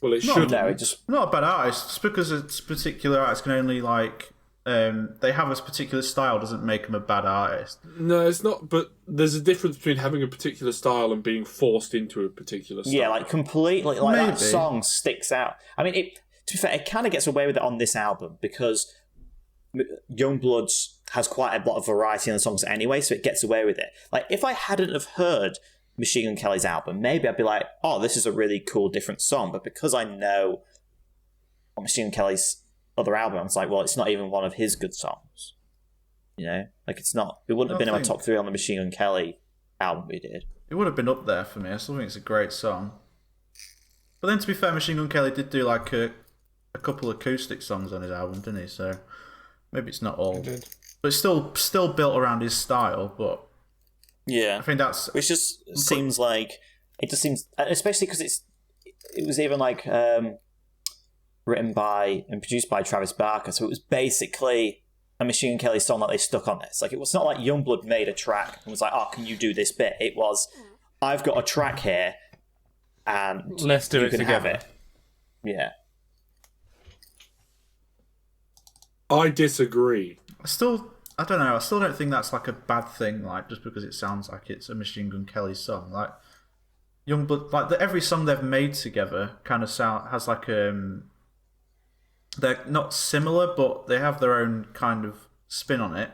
Well, it should. No, it just Not a bad artist. Just because a particular artist can only like they have a particular style doesn't make them a bad artist. No, it's not. But there's a difference between having a particular style and being forced into a particular style. yeah, like completely like that Maybe. song sticks out. I mean, to be fair, it kind of gets away with it on this album because Youngblood's has quite a lot of variety in the songs anyway, so it gets away with it. Like if I hadn't have heard Machine Gun Kelly's album, maybe I'd be like, oh, this is a really cool different song. But because I know Machine Gun Kelly's other album, it's like, well, it's not even one of his good songs. You know, like it wouldn't have been in my top 3 on the Machine Gun Kelly album we did. It would have been up there for me. I still think it's a great song. But then, to be fair, Machine Gun Kelly did do like a couple acoustic songs on his album, didn't he? So maybe it's not all, but it's still built around his style. But Yeah, I think that's which just seems like it just seems, especially because it was even like written by and produced by Travis Barker, so it was basically a Machine Gun Kelly song that they stuck on this. Like it was not like Youngblood made a track and was like, "Oh, can you do this bit?" It was, "I've got a track here, and Let's do you it can have together." it." Yeah, I disagree. I don't know. I still don't think that's like a bad thing. Like just because it sounds like it's a Machine Gun Kelly song, like Youngblood, like every song they've made together kind of has like they're not similar, but they have their own kind of spin on it.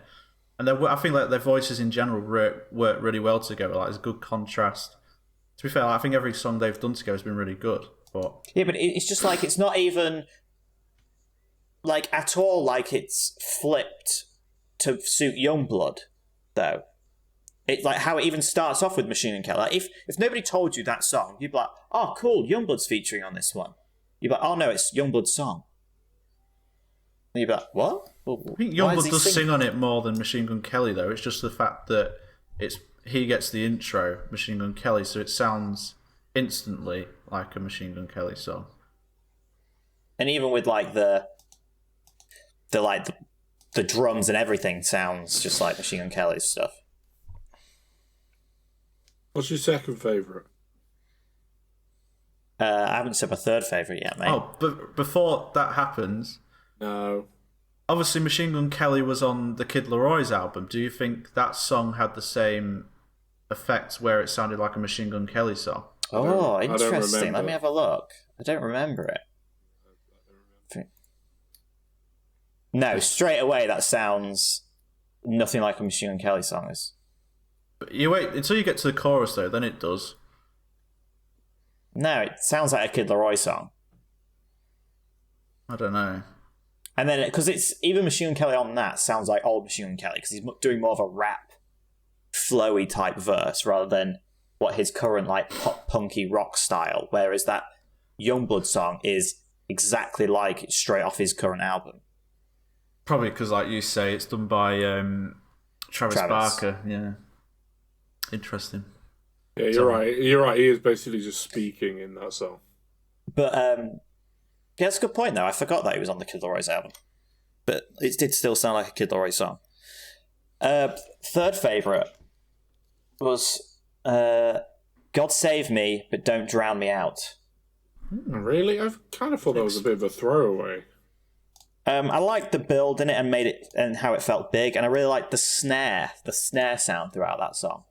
And I think like their voices in general work really well together. Like there's a good contrast. To be fair, I think every song they've done together has been really good. But yeah, but it's just like it's not even like at all like it's flipped to suit Youngblood, though. It's like how it even starts off with Machine Gun Kelly. Like if nobody told you that song, you'd be like, "Oh, cool, Youngblood's featuring on this one." You'd be like, "Oh no, it's Youngblood's song." And you'd be like, "What?" Well, I think why is Youngblood he does singing? sing on it more than Machine Gun Kelly, though. It's just the fact that he gets the intro, Machine Gun Kelly, so it sounds instantly like a Machine Gun Kelly song. And even with like the drums and everything sounds just like Machine Gun Kelly's stuff. What's your second favourite? I haven't said my third favourite yet, mate. Oh, but before that happens, No. obviously Machine Gun Kelly was on the Kid Leroy's album. Do you think that song had the same effect where it sounded like a Machine Gun Kelly song? Oh, I don't interesting. remember. Let me have a look. I don't remember it. No, straight away that sounds nothing like a Machine Gun Kelly song is. But you wait until you get to the chorus, though, then it does. No, it sounds like a Kid Leroy song. I don't know. And then, because it's even Machine Gun Kelly on that sounds like old Machine Gun Kelly because he's doing more of a rap, flowy type verse rather than what his current like pop punky rock style. Whereas that Youngblood song is exactly like it's straight off his current album. Probably because, like you say, it's done by Travis Barker. Yeah. Interesting. Yeah, you're right. You're right. He is basically just speaking in that song. But yeah, that's a good point though. I forgot that he was on the Kid Leroy's album, but it did still sound like a Kid Leroy song. Third favorite was "God Save Me, but Don't Drown Me Out." Really? I kind of thought that was a bit of a throwaway. I liked the build in it and made it and how it felt big, and I really liked the snare sound throughout that song.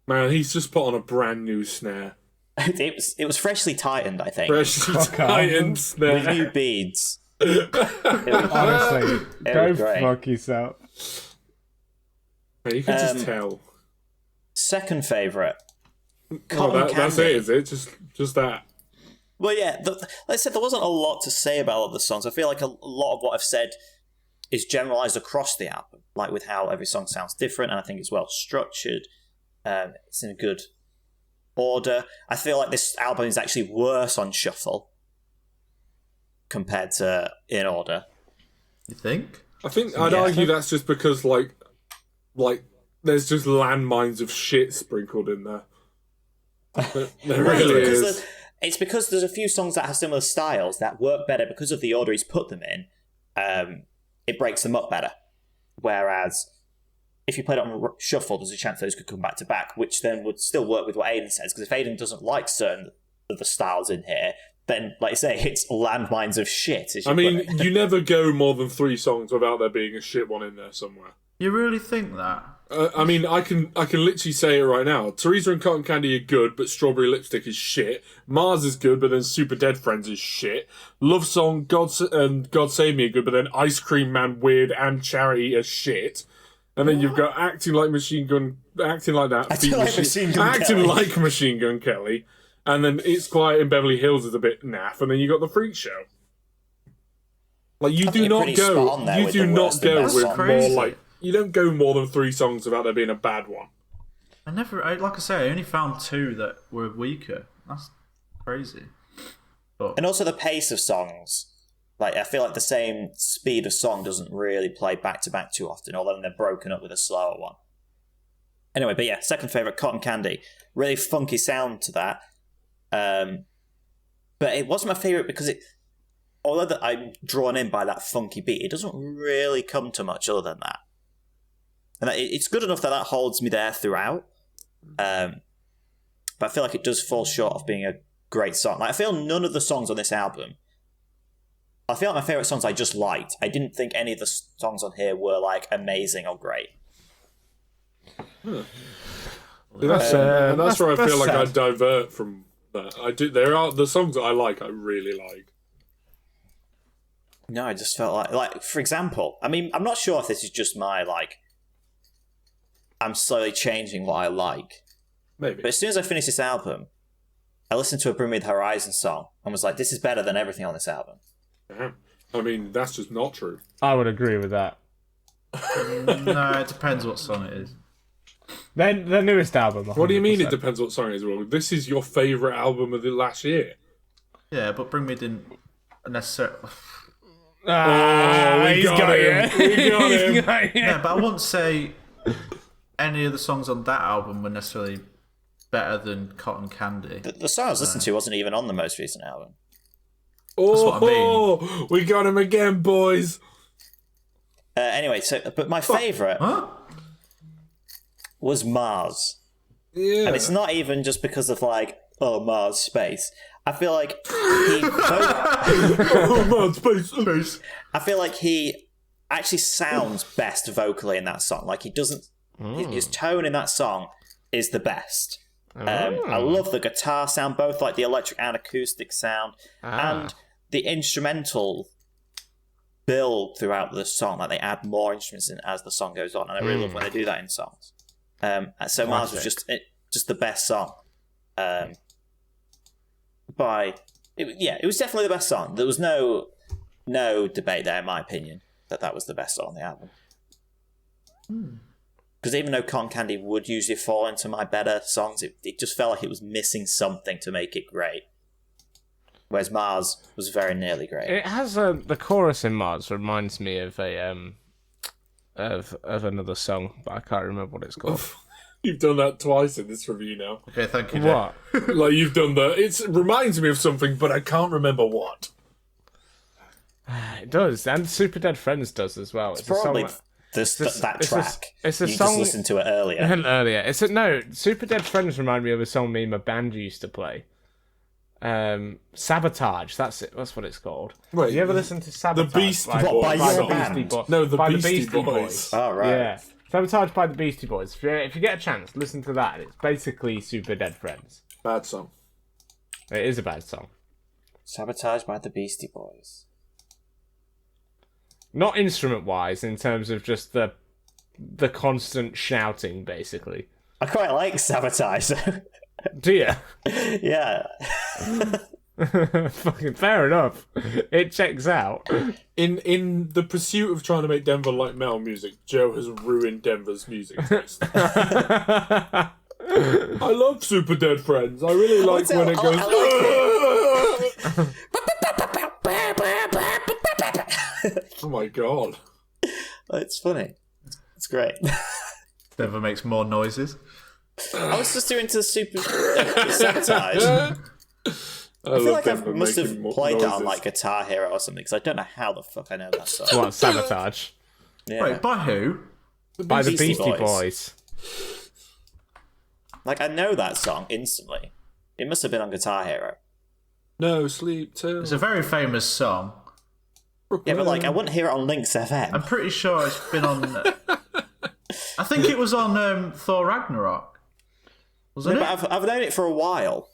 Man, he's just put on a brand new snare. It was freshly tightened, I think, Freshly Fuck off. tightened with snare. new beads. It was, Honestly, It go was great. fuck yourself. Man, you can just tell. second favorite. Oh, Cotton that's Candy. it, is it? Just that. Well, yeah, like I said, there wasn't a lot to say about all the songs. I feel like a lot of what I've said is generalized across the album, like with how every song sounds different, and I think it's well structured. It's in a good order. I feel like this album is actually worse on shuffle compared to in order. You think? I think I'd argue that's just because like there's just landmines of shit sprinkled in there. There really is. It's because there's a few songs that have similar styles that work better because of the order he's put them in. It breaks them up better. Whereas if you played it on shuffle, there's a chance those could come back to back, which then would still work with what Aidan says. Because if Aidan doesn't like certain of the styles in here, then, like you say, it's landmines of shit. I mean, you never go more than 3 songs without there being a shit one in there somewhere. You really think that? I mean, I can literally say it right now. Teresa and Cotton Candy are good, but Strawberry Lipstick is shit. Mars is good, but then Super Dead Friends is shit. Love Song, God Save Me are good, but then Ice Cream Man, Weird, and Charity are shit. And then you've got Acting Like Machine Gun Kelly. And then It's Quiet in Beverly Hills is a bit naff. And then you got The Freak Show. Like, you do not go with more, like, you don't go more than 3 songs without there being a bad one. Like I say, I only found 2 that were weaker. That's crazy. But... And also the pace of songs. Like, I feel like the same speed of song doesn't really play back to back too often, although they're broken up with a slower one. Anyway, but yeah, second favourite, Cotton Candy. Really funky sound to that. But it wasn't my favourite because although I'm drawn in by that funky beat, it doesn't really come to much other than that. And it's good enough that holds me there throughout. But I feel like it does fall short of being a great song. Like, I feel none of the songs on this album, I feel like my favourite songs I just liked. I didn't think any of the songs on here were like amazing or great. That's where I feel like I divert from that. There are the songs that I like, I really like. No, I just felt like, for example, I mean, I'm not sure if this is just my, like, I'm slowly changing what I like. Maybe. But as soon as I finished this album, I listened to a Bring Me the Horizon song and was like, this is better than everything on this album. Yeah. I mean, that's just not true. I would agree with that. No, it depends what song it is. Then the newest album. 100%. What do you mean it depends what song it is? Well, this is your favourite album of the last year. Yeah, but Bring Me didn't necessarily... We got him. Yeah, but I wouldn't say any of the songs on that album were necessarily better than Cotton Candy. The song I was listening to wasn't even on the most recent album. That's what I mean. We got him again, boys. Anyway, but my favourite was Mars. Yeah. And it's not even just because of, like, Mars, space. I feel like Space. I feel like he actually sounds best vocally in that song. Like, he doesn't... His tone in that song is the best. I love the guitar sound, both like the electric and acoustic sound, and the instrumental build throughout the song. Like, they add more instruments in as the song goes on, and I really love when they do that in songs. So Mars was just the best song. It was definitely the best song. There was no debate there, in my opinion, that was the best song on the album. Because even though Cotton Candy would usually fall into my better songs, it just felt like it was missing something to make it great. Whereas Mars was very nearly great. It has the chorus in Mars reminds me of of another song, but I can't remember what it's called. You've done that twice in this review now. Okay, thank you. What? Like, you've done that. It reminds me of something, but I can't remember what. It does, and Super Dead Friends does as well. It's probably that track. It's a you song. Just listened to it earlier. Super Dead Friends remind me of a song me and my band used to play. Sabotage. That's it. That's what it's called. Wait, you ever listen to Sabotage? The Beastie Boys. By your band? No, the by Beastie the Beastie Boys. Oh, right. Yeah. Sabotage by the Beastie Boys. If you get a chance, listen to that. It's basically Super Dead Friends. Bad song. It is a bad song. Sabotage by the Beastie Boys. Not instrument-wise, in terms of just the constant shouting, basically. I quite like Sabotage. Do you? Yeah. Fucking fair enough. It checks out. In the pursuit of trying to make Denver like metal music, Joe has ruined Denver's music taste. I love Super Dead Friends. I really like when it goes. Oh my god. It's funny. It's great. Never makes more noises. I was just doing to the sabotage. I feel like I must have played that on like Guitar Hero or something, because I don't know how the fuck I know that song. What, Sabotage? Yeah. Wait, by who? By the Beastie Beastie Boys. Boys. Like, I know that song instantly. It must have been on Guitar Hero. No sleep till. It's a very famous song. Yeah, but like, I wouldn't hear it on Lynx FM. I'm pretty sure it's been on. I think it was on Thor Ragnarok. Wasn't No, it? but I've known it for a while.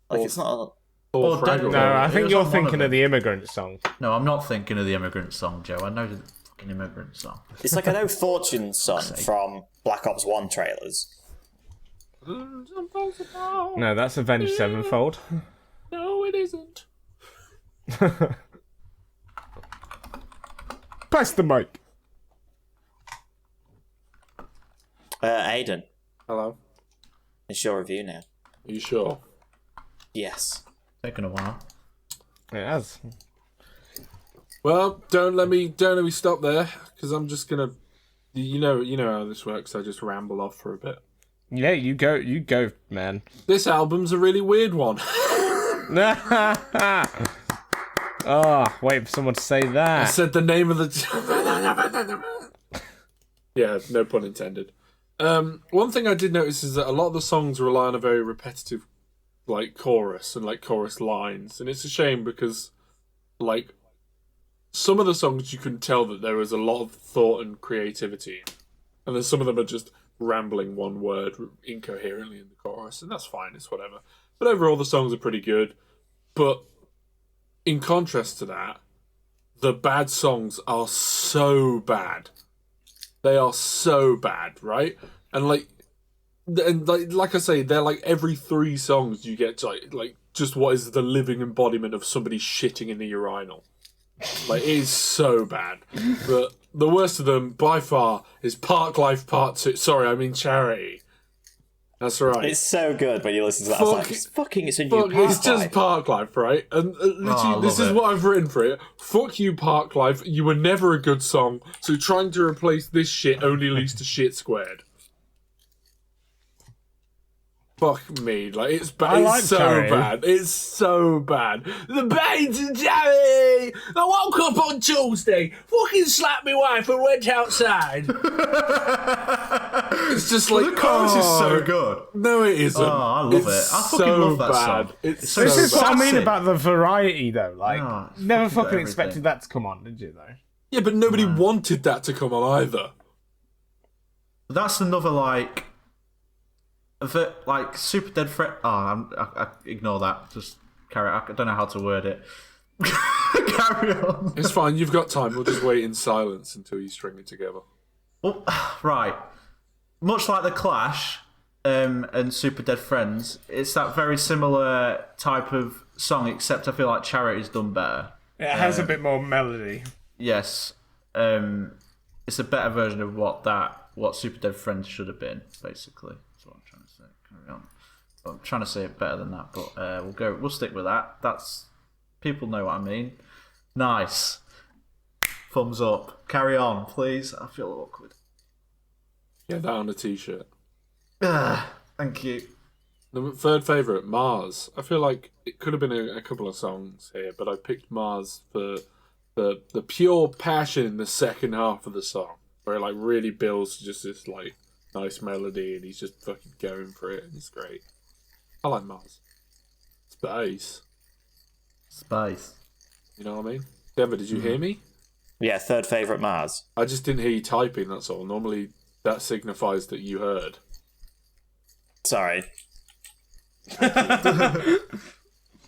Like, it's not. Or Fraggle Dead- No, I It think was you're on one of thinking them. of the Immigrant song. No, I'm not thinking of the Immigrant song, Joe. I know the fucking Immigrant song. It's like I know Fortune's song from Black Ops 1 trailers. No, that's Avenged Sevenfold. No, it isn't. Press the mic. Aidan, Hello. it's your review now. Are you sure? Yes. Taking a while. It has. Well, don't let me stop there, because I'm just gonna. You know how this works. I just ramble off for a bit. Yeah, you go, man. This album's a really weird one. Oh, wait for someone to say I that. said the name of the. Yeah, no pun intended. One thing I did notice is that a lot of the songs rely on a very repetitive, like, chorus and like chorus lines, and it's a shame because, like, some of the songs you can tell that there was a lot of thought and creativity, and then some of them are just rambling one word incoherently in the chorus, and that's fine. It's whatever. But overall, the songs are pretty good. But in contrast to that, the bad songs are so bad. They are so bad, right? And like I say, they're like every 3 songs you get like just what is the living embodiment of somebody shitting in the urinal. Like, it is so bad. But the worst of them, by far, is Park Life Part 2. Sorry, I mean Charity. That's right. It's so good when you listen to that. It's a new Park It's just Life. Park Life, right? And literally, I this love is it. what I've written for it. Fuck you, Park Life. You were never a good song, so trying to replace this shit only leads to shit squared. Fuck me, like, it's bad. I It's like so Charity. bad. It's so bad. The Baines and Charity. I woke up on Tuesday, fucking slapped my wife and went outside. It's just like, The chorus is so good. No, it isn't. Oh, I love It's it. I fucking so love that bad. song. It's It's so This is bad. what I mean classic. about the variety, though. Like, Oh, it's never fucking got fucking expected everything. that to come on, did you, though? Yeah, but nobody wanted that to come on either. That's another like Super Dead Friend. Oh, I ignore that. Just carry. I don't know how to word it. Carry on. It's fine, you've got time. We'll just wait in silence until you string it together. Well, right. Much like the Clash and Super Dead Friends, it's that very similar type of song, except I feel like Charity's done better. It has a bit more melody. Yes, it's a better version of what Super Dead Friends should have been, basically. That's what I'm trying to say. Carry on. I'm trying to say it better than that, but we'll stick with that. That's people know what I mean. Nice. Thumbs up. Carry on, please. I feel awkward. Get that on a t-shirt. Thank you. The third favourite, Mars. I feel like it could have been a couple of songs here, but I picked Mars for the pure passion in the second half of the song, where it like really builds to just this like nice melody, and he's just fucking going for it, and it's great. I like Mars. Space. Space. You know what I mean? Denver, did you hear me? Yeah, third favourite Mars. I just didn't hear you typing, that's all. Normally that signifies that you heard. Sorry.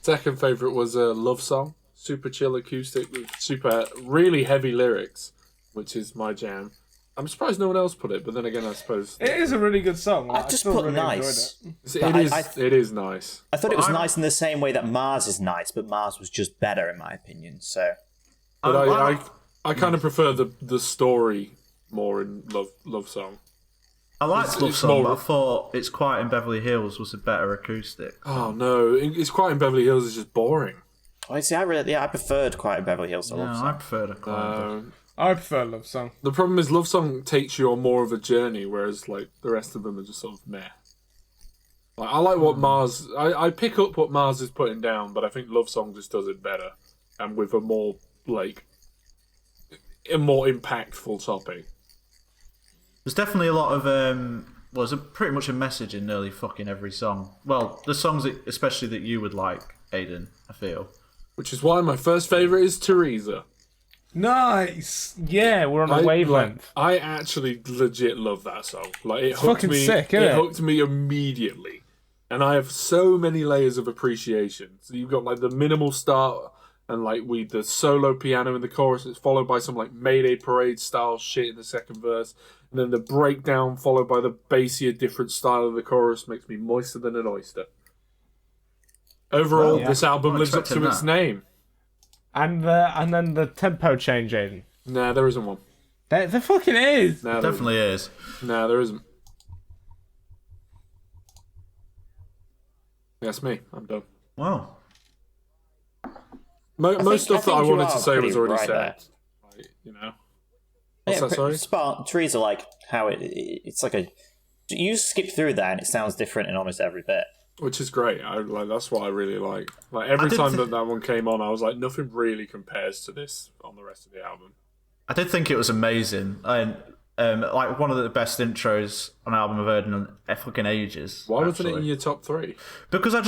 Second favourite was a love song. Super chill acoustic with super really heavy lyrics, which is my jam. I'm surprised no one else put it, but then again, I suppose It is a really good song. I just put nice. it is nice. I thought it was nice in the same way that Mars is nice, but Mars was just better in my opinion. So But I kind of prefer the story more in love song. I liked Love it's Song, more- but I thought It's Quiet in Beverly Hills was a better acoustic. Oh no, It's Quiet in Beverly Hills is just boring. I see. I preferred Quiet in Beverly Hills. No, I preferred a Quiet. I prefer Love Song. The problem is Love Song takes you on more of a journey, whereas like the rest of them are just sort of meh. Like, I like what Mars. I pick up what Mars is putting down, but I think Love Song just does it better, and with a more impactful topic. There's definitely a lot of there's pretty much a message in nearly fucking every song. Well, the songs especially that you would like, Aidan, I feel. Which is why my first favourite is Teresa. Nice. Yeah, we're on a wavelength. I actually legit love that song. Like it hooked fucking me. sick, isn't it? It hooked me immediately, and I have so many layers of appreciation. So you've got like the minimal start, and like the solo piano in the chorus. It's followed by some like Mayday Parade style shit in the second verse, and then the breakdown followed by the bassier, different style of the chorus makes me moister than an oyster. Overall, this album lives up to its name. And then the tempo change, Aidan. Nah, there isn't one. There fucking is. Nah, Definitely is. Nah, there isn't. That's me. I'm done. Wow. Most stuff that I wanted to say was already right said. there. Like, you know. What's that, sorry? Teresa, like how it's like a. You skip through that and it sounds different in almost every bit. Which is great. That's what I really like. Like every time that one came on, I was like, nothing really compares to this on the rest of the album. I did think it was amazing, and like one of the best intros on an album I've heard in fucking ages. Why wasn't it in your top 3? Because I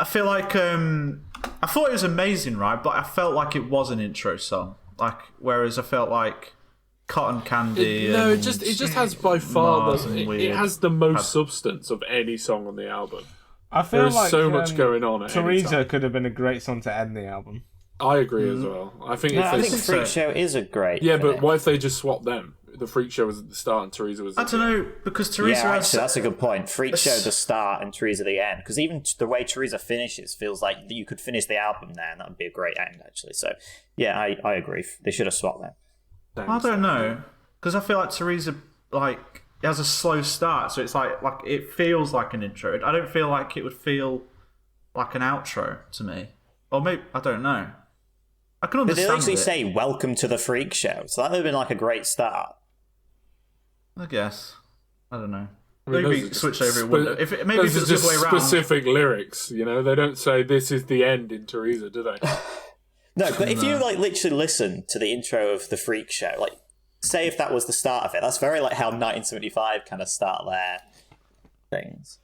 feel like I thought it was amazing, right? But I felt like it was an intro song. Like whereas I felt like Cotton Candy. It just has by far it has the most substance of any song on the album. I feel There's like so much going on. Teresa could have been a great song to end the album. I agree as well. I think Freak Show is a great. Yeah, but what if they just swapped them? The Freak Show was at the start and Teresa was. I don't know because Teresa. Yeah, actually, that's a good point. Freak Show the start and Teresa the end. Because even the way Teresa finishes feels like you could finish the album there, and that would be a great end. Actually, so yeah, I agree. They should have swapped them. I don't know because I feel like Teresa like. It has a slow start, so it's like it feels like an intro. I don't feel like it would feel like an outro to me, or maybe I don't know. I can understand. But they actually say "Welcome to the Freak Show," so that would have been like a great start. I guess I don't know. I mean, maybe switch over. If it's the other way around. Specific lyrics, you know, they don't say "This is the end" in Teresa, do they? No, but if you like literally listen to the intro of the Freak Show, like. Say if that was the start of it. That's very like how 1975 kind of start their things.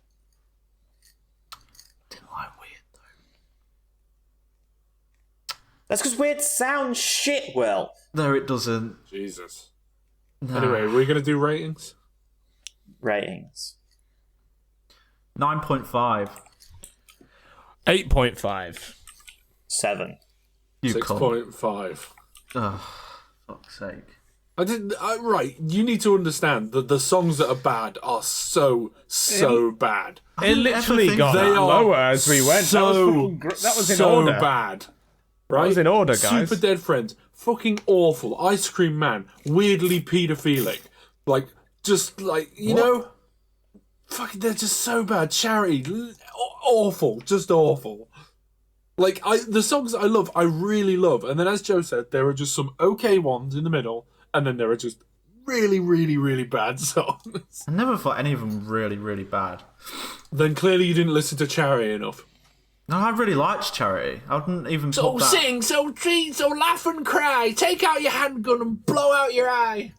Didn't like Weird though. That's because Weird sounds shit, Will. No, it doesn't. Jesus. No. Anyway, we're gonna do ratings. Ratings. 9.5. 8.5. 7. 6.5. Oh, fuck's sake. Right, you need to understand that the songs that are bad are so bad. It literally got lower as we went. That was in order. So bad. Right? That was in order, guys. Super Dead Friends. Fucking awful. Ice Cream Man. Weirdly paedophilic. Like, just like, you know? Fucking, they're just so bad. Charity. Awful. Just awful. Like, the songs I love, I really love. And then as Joe said, there are just some okay ones in the middle. And then there are just really, really, really bad songs. I never thought any of them really, really bad. Then clearly you didn't listen to Charity enough. No, I really liked Charity. I wouldn't even So put that. sing, so treat, so laugh and cry. Take out your handgun and blow out your eye.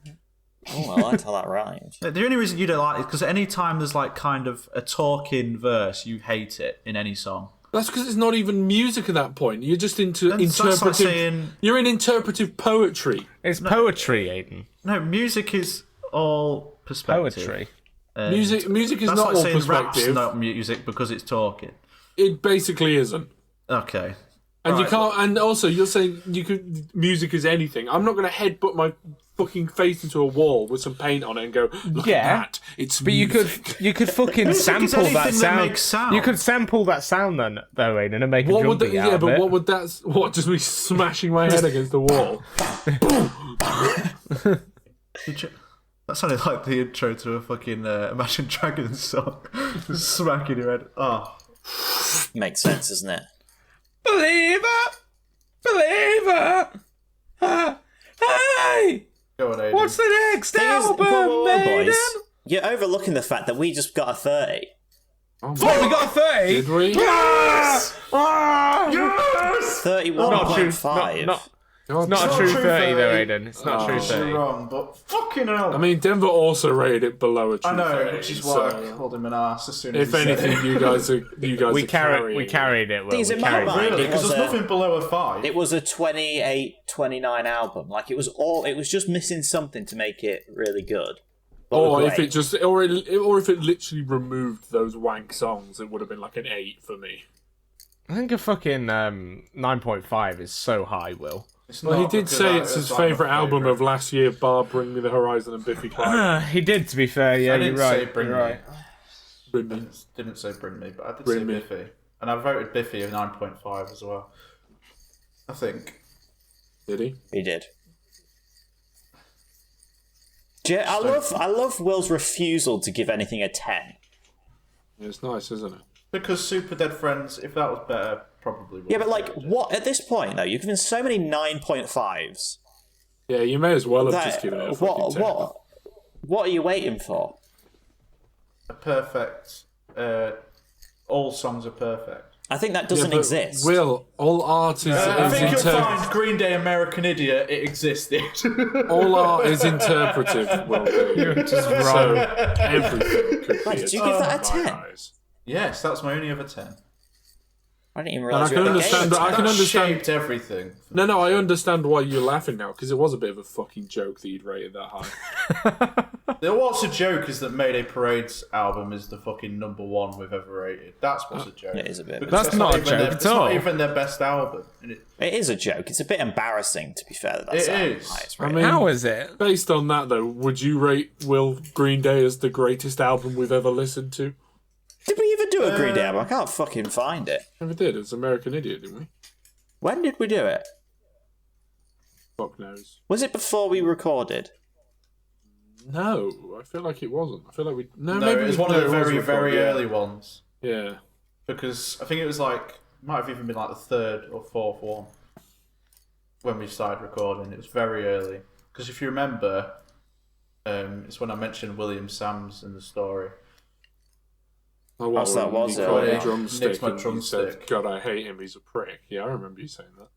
Oh, I liked how that rhymed. The only reason you don't like it is because any time there's like kind of a talking verse, you hate it in any song. That's because it's not even music at that point. You're just into interpretive. Like saying, you're in interpretive poetry. It's poetry, Aidan. No, music is all perspective. Poetry. Music is that's not like all saying perspective. Rap's not music because it's talking. It basically isn't. Okay. And Right. you can't. And also, you're saying music is anything. I'm not going to headbutt my fucking face into a wall with some paint on it and go, look at that. It's but music. you could fucking Music is sample that anything that sound. makes sound. You could sample that sound then, though, Aidan, and make a What would jumping that? out Yeah, of but it. what would that? What, just me smashing my head against the wall? That sounded like the intro to a fucking Imagine Dragons song. Just smacking your head. Oh. Makes sense, doesn't it? Believer! Believer! Hey! Go on, Aidan. What's the next album, boys, Aidan? you're overlooking the fact that we just got a 30. Oh, What, we got a 30? Did we? Yes! Yes! 31.5. God, Not a true 30 though, 30. Aidan. It's not a true 30. You're wrong, but fucking hell. I mean, Denver also rated it below a true I know, 30, which is so why I called him an ass as soon as if anything, you guys are We carrying. carried it. Well, Things we in my carried mind, it. Really? it Because was there's a- nothing below a 5. It was a 28, 29 album. Like, it was just missing something to make it really good. But Or we're if great. it just, or if it literally removed those wank songs, it would have been like an 8 for me. I think a fucking 9.5 is so high, Will. It's Well, he not, did because say I- it's his that's my favourite album of last year, bar Bring Me the Horizon and Biffy Clyro. He did, to be fair. Yeah, I you're didn't right. say Bring you're Me. right. Bring Me. Didn't say Bring Me, but I did Bring say Me. Biffy. And I voted Biffy of 9.5 as well. I think. Did he? He did. I love Will's refusal to give anything a 10. Yeah, it's nice, isn't it? Because Super Dead Friends, if that was better, probably would. Yeah, but like, what at this point though? You've given so many 9.5s. Yeah, you may as well have That, just given it a fucking 10. what are you waiting for? A perfect. All songs are perfect. I think that Yeah, doesn't but exist. Will, all art I is think you'll interpretive. find Green Day American Idiot, it existed. All art is interpretive, Will. You're just wrong. So everything could Wait, be did you give that a in my 10? eyes. Yes, that's my only other 10. I didn't even And I realise can you had a understand. game. I can That understand. shaped everything. No, I understand why you're laughing now because it was a bit of a fucking joke that you'd rated that high. What's a joke is that Mayday Parade's album is the fucking #1 we've ever rated. That's what's a joke. It is a bit. Because That's not a even joke their, at it's all. not even their best album. And It is a joke. It's a bit embarrassing, to be fair. That that's It how is. high it's I rated. mean, How is it? based on that though, would you rate Will Green Day as the greatest album we've ever listened to? Did we even do a Green Day album? I can't fucking find it. Never did. It's American Idiot, didn't we? When did we do it? Fuck knows. Was it before we recorded? No, I feel like it wasn't. I feel like we. No, no, maybe it was we- one no, of the it was very, before, very yeah. early ones. Yeah. Because I think it was like, might have even been like the 3rd or 4th one when we started recording. It was very early. Because if you remember, it's when I mentioned William Sams in the story. Oh, what, Oh, so that when was you it, called yeah. him drumstick Nick's my and you said, drumstick. God, I hate him, he's a prick. Yeah, I remember you saying that.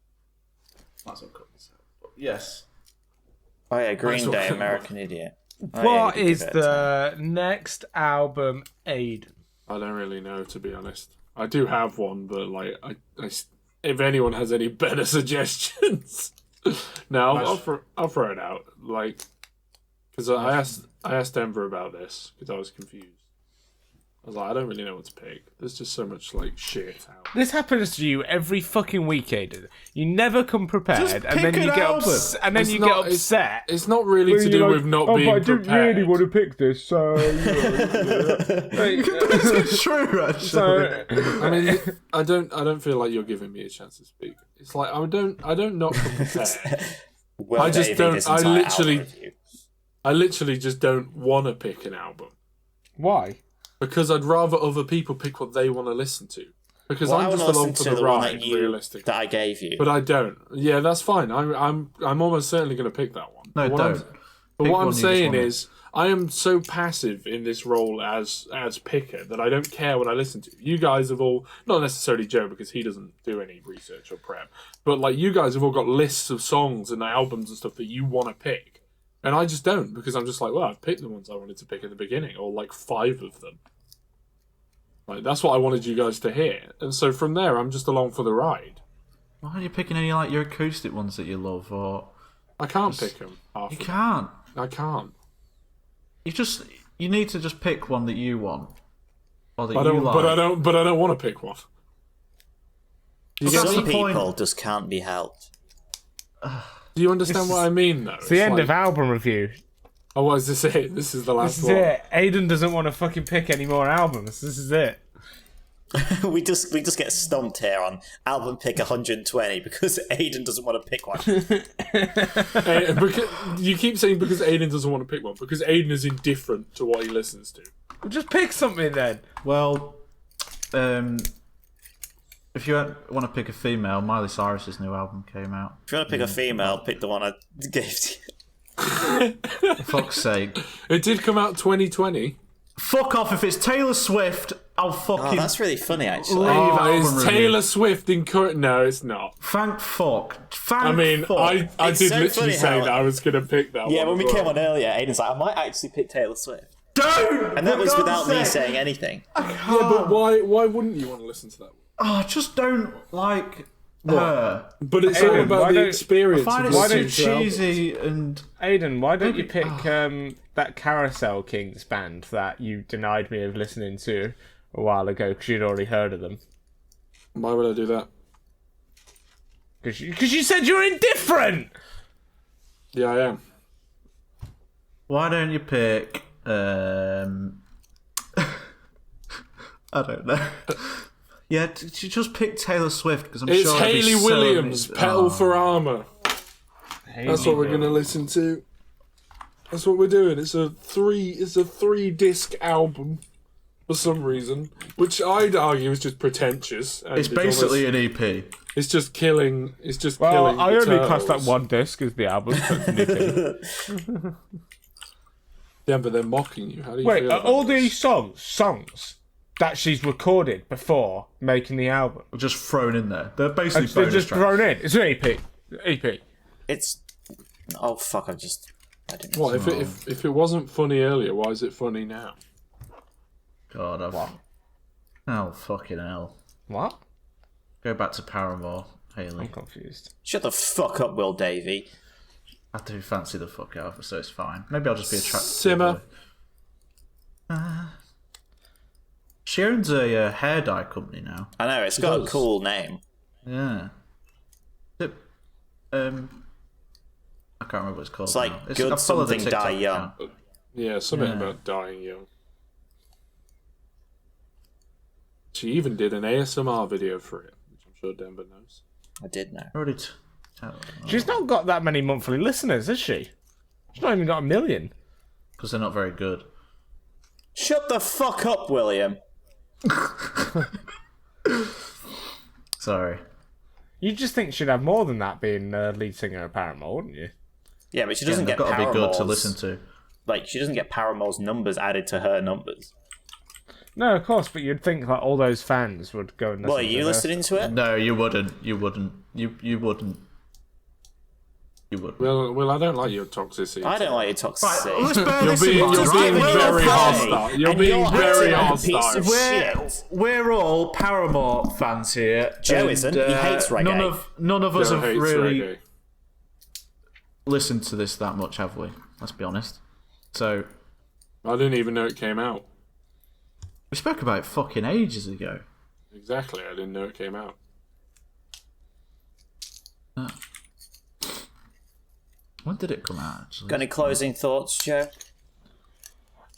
That's what cut this out. But yes. Oh yeah, Green That's what- Day, American Idiot. Oh, What yeah, we is did give it a 10. the next album, Aidan? I don't really know, to be honest. I do have one, but like, if anyone has any better suggestions, no, I'll throw it out. Like, because I asked Denver about this because I was confused. I was like, I don't really know what to pick. There's just so much like shit out. This happens to you every fucking week, Aidan. You never come prepared, and then pick you an get album. and then It's you not- get it's- upset. It's not really to do with not being but I didn't prepared. really want to pick this, so. It's true, actually. so I mean, I don't feel like you're giving me a chance to speak. It's like I don't not come prepared. Will I just Davey, don't- this I entire literally- album review. I literally just don't want to pick an album why? because I'd rather other people pick what they want to listen to. Because Well, I I'm want just to along listen for to the the one ride, realistically. that I gave you. But I don't. Yeah, that's fine. I'm almost certainly going to pick that one. No, But what don't. I'm- But Pick what one I'm you just saying wanna- is, I am so passive in this role as picker that I don't care what I listen to. You guys have all, not necessarily Joe because he doesn't do any research or prep, but like you guys have all got lists of songs and albums and stuff that you want to pick, and I just don't because I'm just like, well, I've picked the ones I wanted to pick at the beginning, or like 5 of them. Like that's what I wanted you guys to hear, and so from there, I'm just along for the ride. Why aren't you picking any like your acoustic ones that you love? Or I can't pick them. you can't. I can't. You need to just pick one that you want. Or that I you don't. like. But I don't want to pick one. Do you, But get, that's Some the point. people just can't be helped. do you understand what I mean, though? It's the end of album review. Oh, what is this? It? This is the last This is one. it. Aidan doesn't want to fucking pick any more albums. This is it. we just get stumped here on album pick 120 because Aidan doesn't want to pick one. Because, you keep saying because Aidan doesn't want to pick one. Because Aidan is indifferent to what he listens to. Well, just pick something then. Well, if you want to pick a female, Miley Cyrus's new album came out. If you want to pick a female, pick the one I gave to you. For fuck's sake. It did come out 2020. Fuck off. If it's Taylor Swift, I'll fucking... Oh, that's really funny, actually. Leave Oh, album is review. Taylor Swift in current? No, it's not. Thank fuck. Thank I mean, fuck. I It's did so literally funny say how- that I was going to pick that one. Yeah, when we as came well. on earlier, Aidan's like, I might actually pick Taylor Swift. Don't! And that For was God's without me sake. saying anything. Yeah, but why wouldn't you want to listen to that one? Oh, just don't like her. But it's Aidan, all about why the don't- I experience. find of it listening so to albums. cheesy and... Aidan, why don't you Maybe- pick that Carousel Kings band that you denied me of listening to a while ago because you'd already heard of them? Why would I do that? Because you said you were indifferent! Yeah, I am. Why don't you pick... I don't know. Yeah, just pick Taylor Swift because I'm It's sure there'll be Hayley so Williams, many- Petal Oh. for Armour. That's what we're going to listen to. That's what we're doing. It's a three-disc album for some reason, which I'd argue is just pretentious. And It's basically almost- an EP. It's just killing. It's just Well, killing. I the only class that Turtles. one disc as the album. So it's a new thing. Yeah, but they're mocking you. How do you Wait, feel are about all this? these songs that she's recorded before making the album? Just thrown in there. They're basically They're bonus just tracks. thrown in. It's an EP. EP. It's. Oh, fuck, I didn't. What if it wasn't funny earlier? Why is it funny now? God, Oh, fucking hell. What? Go back to Paramore, Hayley. I'm confused. Shut the fuck up, Will Davey. I do fancy the fuck out of her, so it's fine. Maybe I'll just be attracted Simmer. to her. She owns a hair dye company now. I know, it's got a does. cool name. Yeah. Is it, I can't remember what it's called. It's like now. good I follow the something TikTok die young. account. Yeah, something Yeah. about dying young. She even did an ASMR video for it, which I'm sure Denver knows. I did know. Already She's not got that many monthly listeners, has she? She's not even got 1 million. because they're not very good. Shut the fuck up, William. Sorry. You just think she'd have more than that being lead singer of Paramore, wouldn't you? Yeah, but she doesn't They've get got to be good to Paramore's- listen to. Like, she doesn't get Paramore's numbers added to her numbers. No, of course, but you'd think that all those fans would go and listen What, are to you her. listening to it? No, you wouldn't. You wouldn't. You wouldn't. You wouldn't. Well, I don't like your toxicity. I don't like your toxicity. Let's bear You're this in being, mind, you're right? being very hostile. You're And being you're very acting like a piece hostile. of shit. We're all Paramore fans here. Joe and, isn't. He hates reggae. None of us Joe have hates really reggae. listened to this that much, have we? Let's be honest. So I didn't even know it came out. we spoke about it fucking ages ago. Exactly, I didn't know it came out. When did it come out? Actually? Got any closing thoughts, Joe?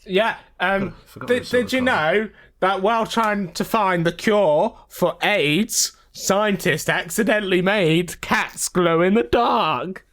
Yeah, Forgot we did started you know that while trying to find the cure for AIDS, scientists accidentally made cats glow in the dark?